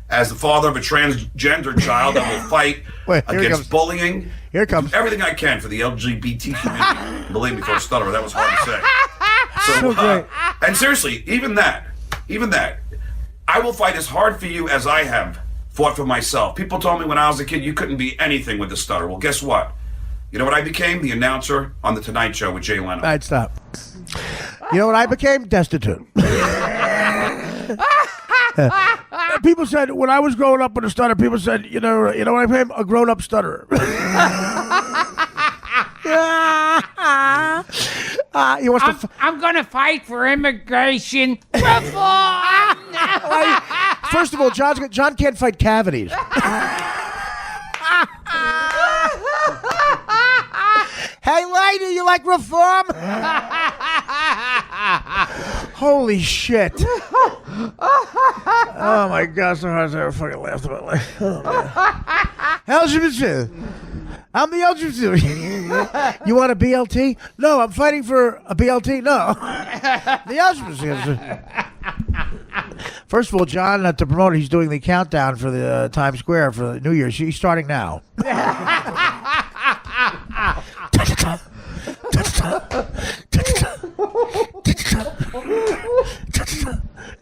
As the father of a transgender child, I will fight against bullying. Here it comes. Do everything I can for the LGBT community. Believe me, for a stutterer, that was hard to say. So great. And seriously, even that, I will fight as hard for you as I have fought for myself. People told me when I was a kid you couldn't be anything with a stutter. Well, guess what? You know what I became? The announcer on The Tonight Show with Jay Leno. All right, stop. You know what I became? Destitute. People said, when I was growing up with a stutter, people said, you know what I became? A grown-up stutterer. I'm going to fight for immigration reform. First of all, John can't fight cavities. Hey, lady, you like reform? Holy shit. Oh, my gosh, so hard I ever fucking laughed about life. Oh, LGBT. I'm the LGBT. You want a BLT? No, I'm fighting for a BLT. No. The LGBT. First of all, John, to promote it, he's doing the countdown for the Times Square for New Year's. He's starting now.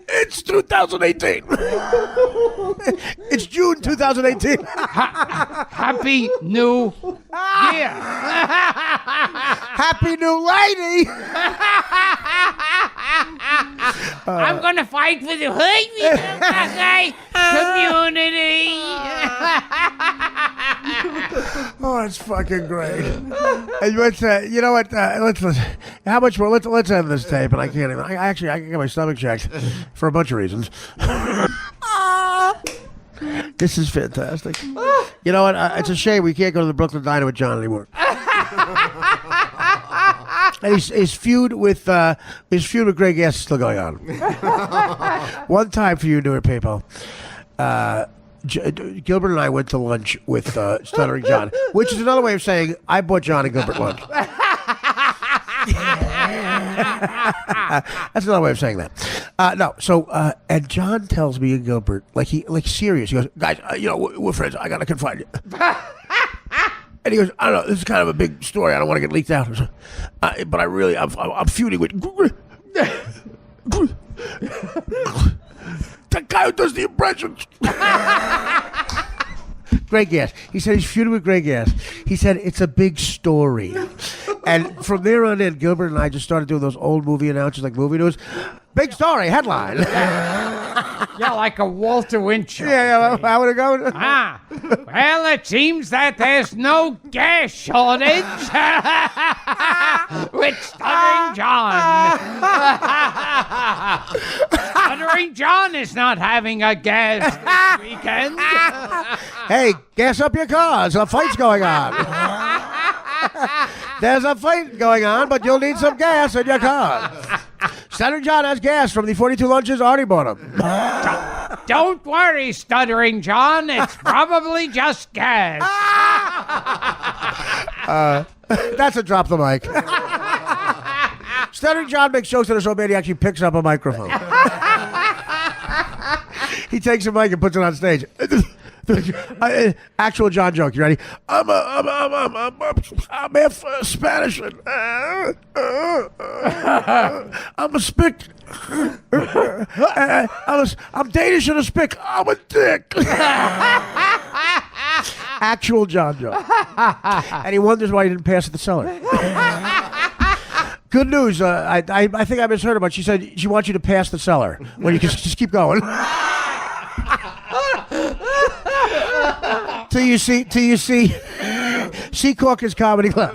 It's 2000. 2018. It's June 2018. Happy New Year. Happy New Lady. I'm going to fight for the community. Oh, it's fucking great. And what's, you know what? Let's how much more? Let's end this tape. And I can't even. I can get my stomach checked for a bunch of reasons. This is fantastic. You know what? It's a shame we can't go to the Brooklyn Diner with John anymore. And his feud with Greg Gass is still going on. One time for you newer people, Gilbert and I went to lunch with Stuttering John, which is another way of saying I bought John and Gilbert lunch. That's another way of saying that. No, so and John tells me and Gilbert like serious. He goes, guys, we're friends. I gotta confide you. And he goes, I don't know. This is kind of a big story. I don't want to get leaked out. But I'm feuding with that guy who does the impressions. Greg Gass. He said he's feuding with Greg Gass. He said it's a big story. And from there on in, Gilbert and I just started doing those old movie announcers like movie news. Big story, headline. Yeah, like a Walter Winchell. Yeah, how would it go? Well, it seems that there's no gas shortage with Stuttering John. Stuttering John is not having a gas this weekend. Hey, gas up your cars. A fight's going on. There's a fight going on, but you'll need some gas in your car. Stuttering John has gas from the 42 lunches Artie bought him. Don't worry, Stuttering John. It's probably just gas. That's a drop the mic. Stuttering John makes jokes that are so bad he actually picks up a microphone. He takes a mic and puts it on stage. Actual John joke. You ready? I'm half Spanish. I'm a spick. I'm Danish and a spick. I'm a dick. Actual John joke. And he wonders why he didn't pass at the cellar. Good news. I think I misheard her, but she said she wants you to pass the cellar. When you can just keep going. Till you see Corkers Comedy Club.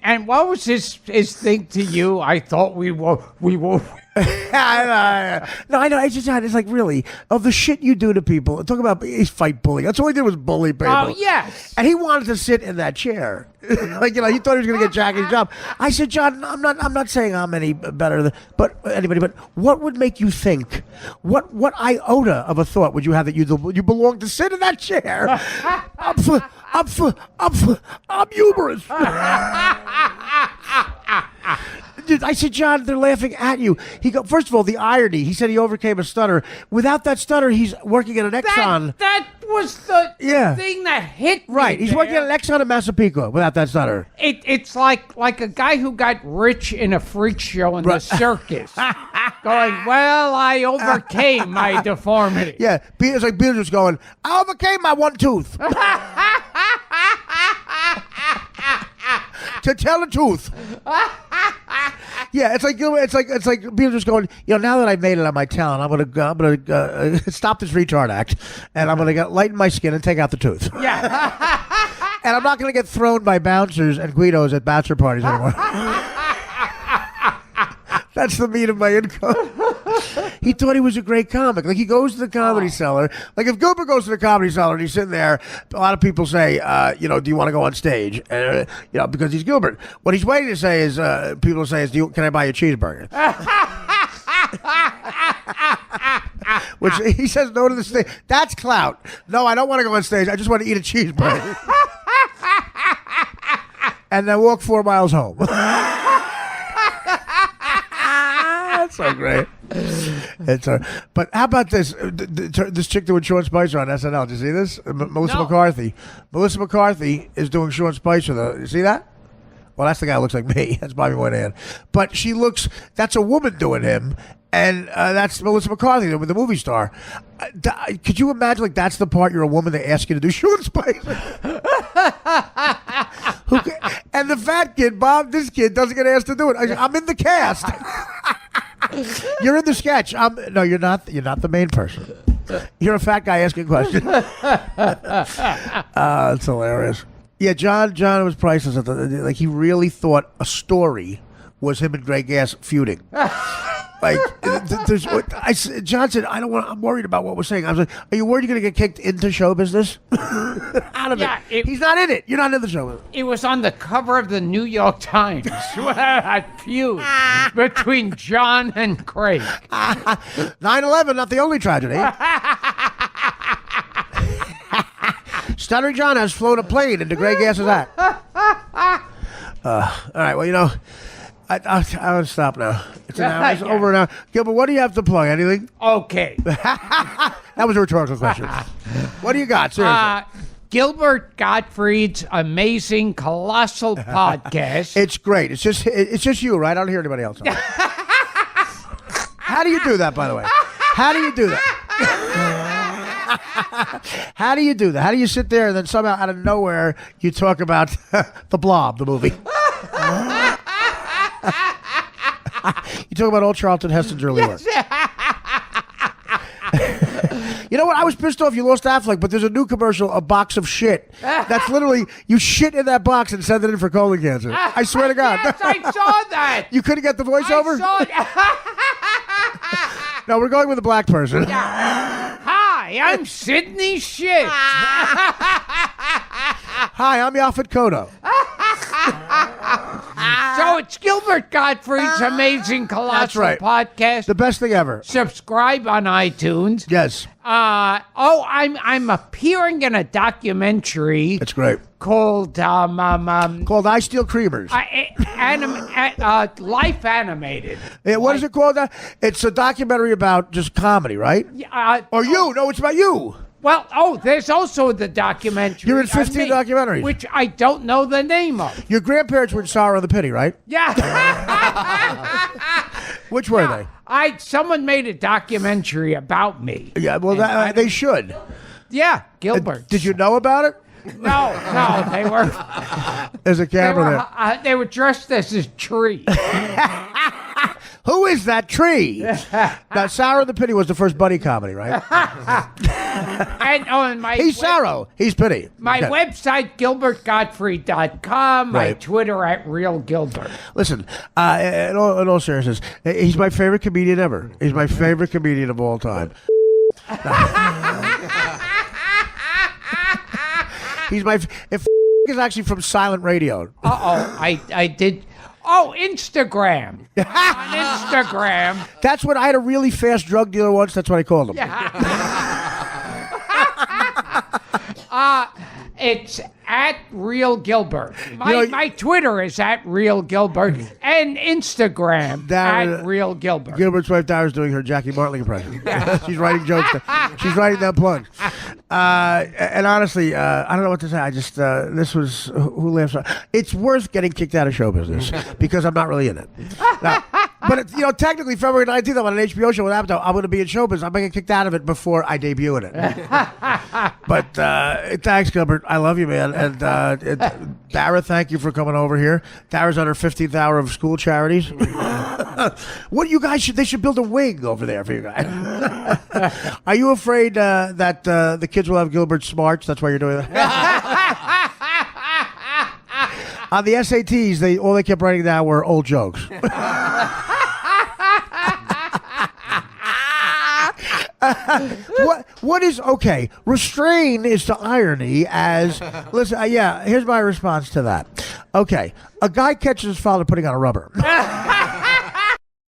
And what was his thing to you? I thought we were. No, I know. It's like, really, of the shit you do to people. Talk about fight bullying. That's all he did was bully people. Oh, yes. And he wanted to sit in that chair. Like, he thought he was going to get Jackie's job. I said, John, I'm not saying I'm any better than anybody, but what would make you think? What iota of a thought would you have that you belong to sit in that chair? I'm humorous. I said, John, they're laughing at you. First of all, the irony. He said he overcame a stutter. Without that stutter, he's working at an Exxon. That was the thing that hit me. Right. He's working at an Exxon in Massapequa without that stutter. It's like a guy who got rich in a freak show in the circus. Going, well, I overcame my deformity. Yeah. It's like Beetlejuice going, I overcame my one tooth. To tell the truth. Yeah, it's like Beetlejuice going, now that I've made it on my talent, I'm gonna stop this retard act, and I'm gonna lighten my skin and take out the tooth. Yeah. And I'm not gonna get thrown by bouncers and Guidos at bachelor parties anymore. That's the meat of my income. He thought he was a great comic. Like, he goes to the Comedy Cellar. Like, if Gilbert goes to the Comedy Cellar and he's sitting there, a lot of people say, do you want to go on stage? Because he's Gilbert. What he's waiting to say is, people say, can I buy you a cheeseburger? Which he says no to the stage. That's clout. No, I don't want to go on stage. I just want to eat a cheeseburger. And then walk 4 miles home. That's so great. But how about this? This chick doing Sean Spicer on SNL. Did you see this? Melissa McCarthy. Melissa McCarthy is doing Sean Spicer. You see that? Well, that's the guy who looks like me. That's Bobby Moynihan. But she looks, that's a woman doing him. And that's Melissa McCarthy with the movie star. Could you imagine, like, that's the part you're a woman, they ask you to do Sean Spicer? And the fat kid, Bob, this kid, doesn't get asked to do it. I'm in the cast. You're in the sketch. No, you're not. You're not the main person. You're a fat guy asking questions. It's hilarious. Yeah, John was priceless. Like, he really thought a story was him and Greg Gass feuding. Like, John said, I'm worried about what we're saying. I was like, are you worried you're going to get kicked into show business? Out of it. He's not in it. You're not in the show. It was on the cover of the New York Times. A feud between John and Craig. 9/11, not the only tragedy. Stuttering John has flown a plane into Greg Gass's act. All right, well, you know, I want to stop now. It's an hour. It's over now. Gilbert, what do you have to plug? Anything? Okay. That was a rhetorical question. What do you got? Seriously. Gilbert Gottfried's amazing, colossal podcast. It's great. It's just you, right? I don't hear anybody else. How do you do that, by the way? How do you do that? How do you do that? How do you sit there and then somehow out of nowhere you talk about The Blob, the movie? You talk about old Charlton Heston's early work. You know what? I was pissed off you lost Affleck, but there's a new commercial, a box of shit. That's literally, you shit in that box and send it in for colon cancer. I swear to God. Yes, I saw that. You couldn't get the voiceover? I saw No, we're going with a black person. Hi, I'm Sidney Shit. Hi, I'm Yaphet Kotto. So it's Gilbert Gottfried's amazing, colossal podcast. The best thing ever. Subscribe on iTunes. Yes. I'm appearing in a documentary. That's great. Called called I Steal Creamers. Life Animated. What is it called? It's a documentary about just comedy, right? Or you? No, it's about you. Well, there's also the documentary. You're in 15 documentaries. Which I don't know the name of. Your grandparents were in Sorrow and the Pity, right? Yeah. Which were they? Someone made a documentary about me. Yeah, well, they should. Yeah, Gilbert. Did you know about it? No, they were. There's a camera there. They were dressed as a tree. Who is that tree? Now, Sorrow and the Pity was the first buddy comedy, right? and my he's Sorrow. He's Pity. My website, GilbertGottfried.com. My Twitter @RealGilbert. Listen, in all seriousness, he's my favorite comedian ever. He's my favorite comedian of all time. He's my. If is actually from silent radio. I did. Oh, Instagram. On Instagram. That's what I had a really fast drug dealer once. That's what I called him. It's @RealGilbert. My Twitter is @RealGilbert and Instagram @RealGilbert. Gilbert's wife Dara's doing her Jackie Martling impression. She's writing jokes. She's writing down plugs. And honestly, I don't know what to say. I just this was who laughs. It's worth getting kicked out of show business because I'm not really in it. Now, but technically, February 19th, I'm on an HBO show with Abdo. I'm going to be in show business. I'm going to get kicked out of it before I debut in it. But thanks, Gilbert. I love you, man. And Dara, thank you for coming over here. Dara's on her 15th hour of school charities. What you guys they should build a wing over there for you guys. Are you afraid that the kids will have Gilbert smarts? That's why you're doing that. On the SATs, all they kept writing down were old jokes. What is okay? Restrain is to irony as listen. Here's my response to that. Okay, a guy catches his father putting on a rubber.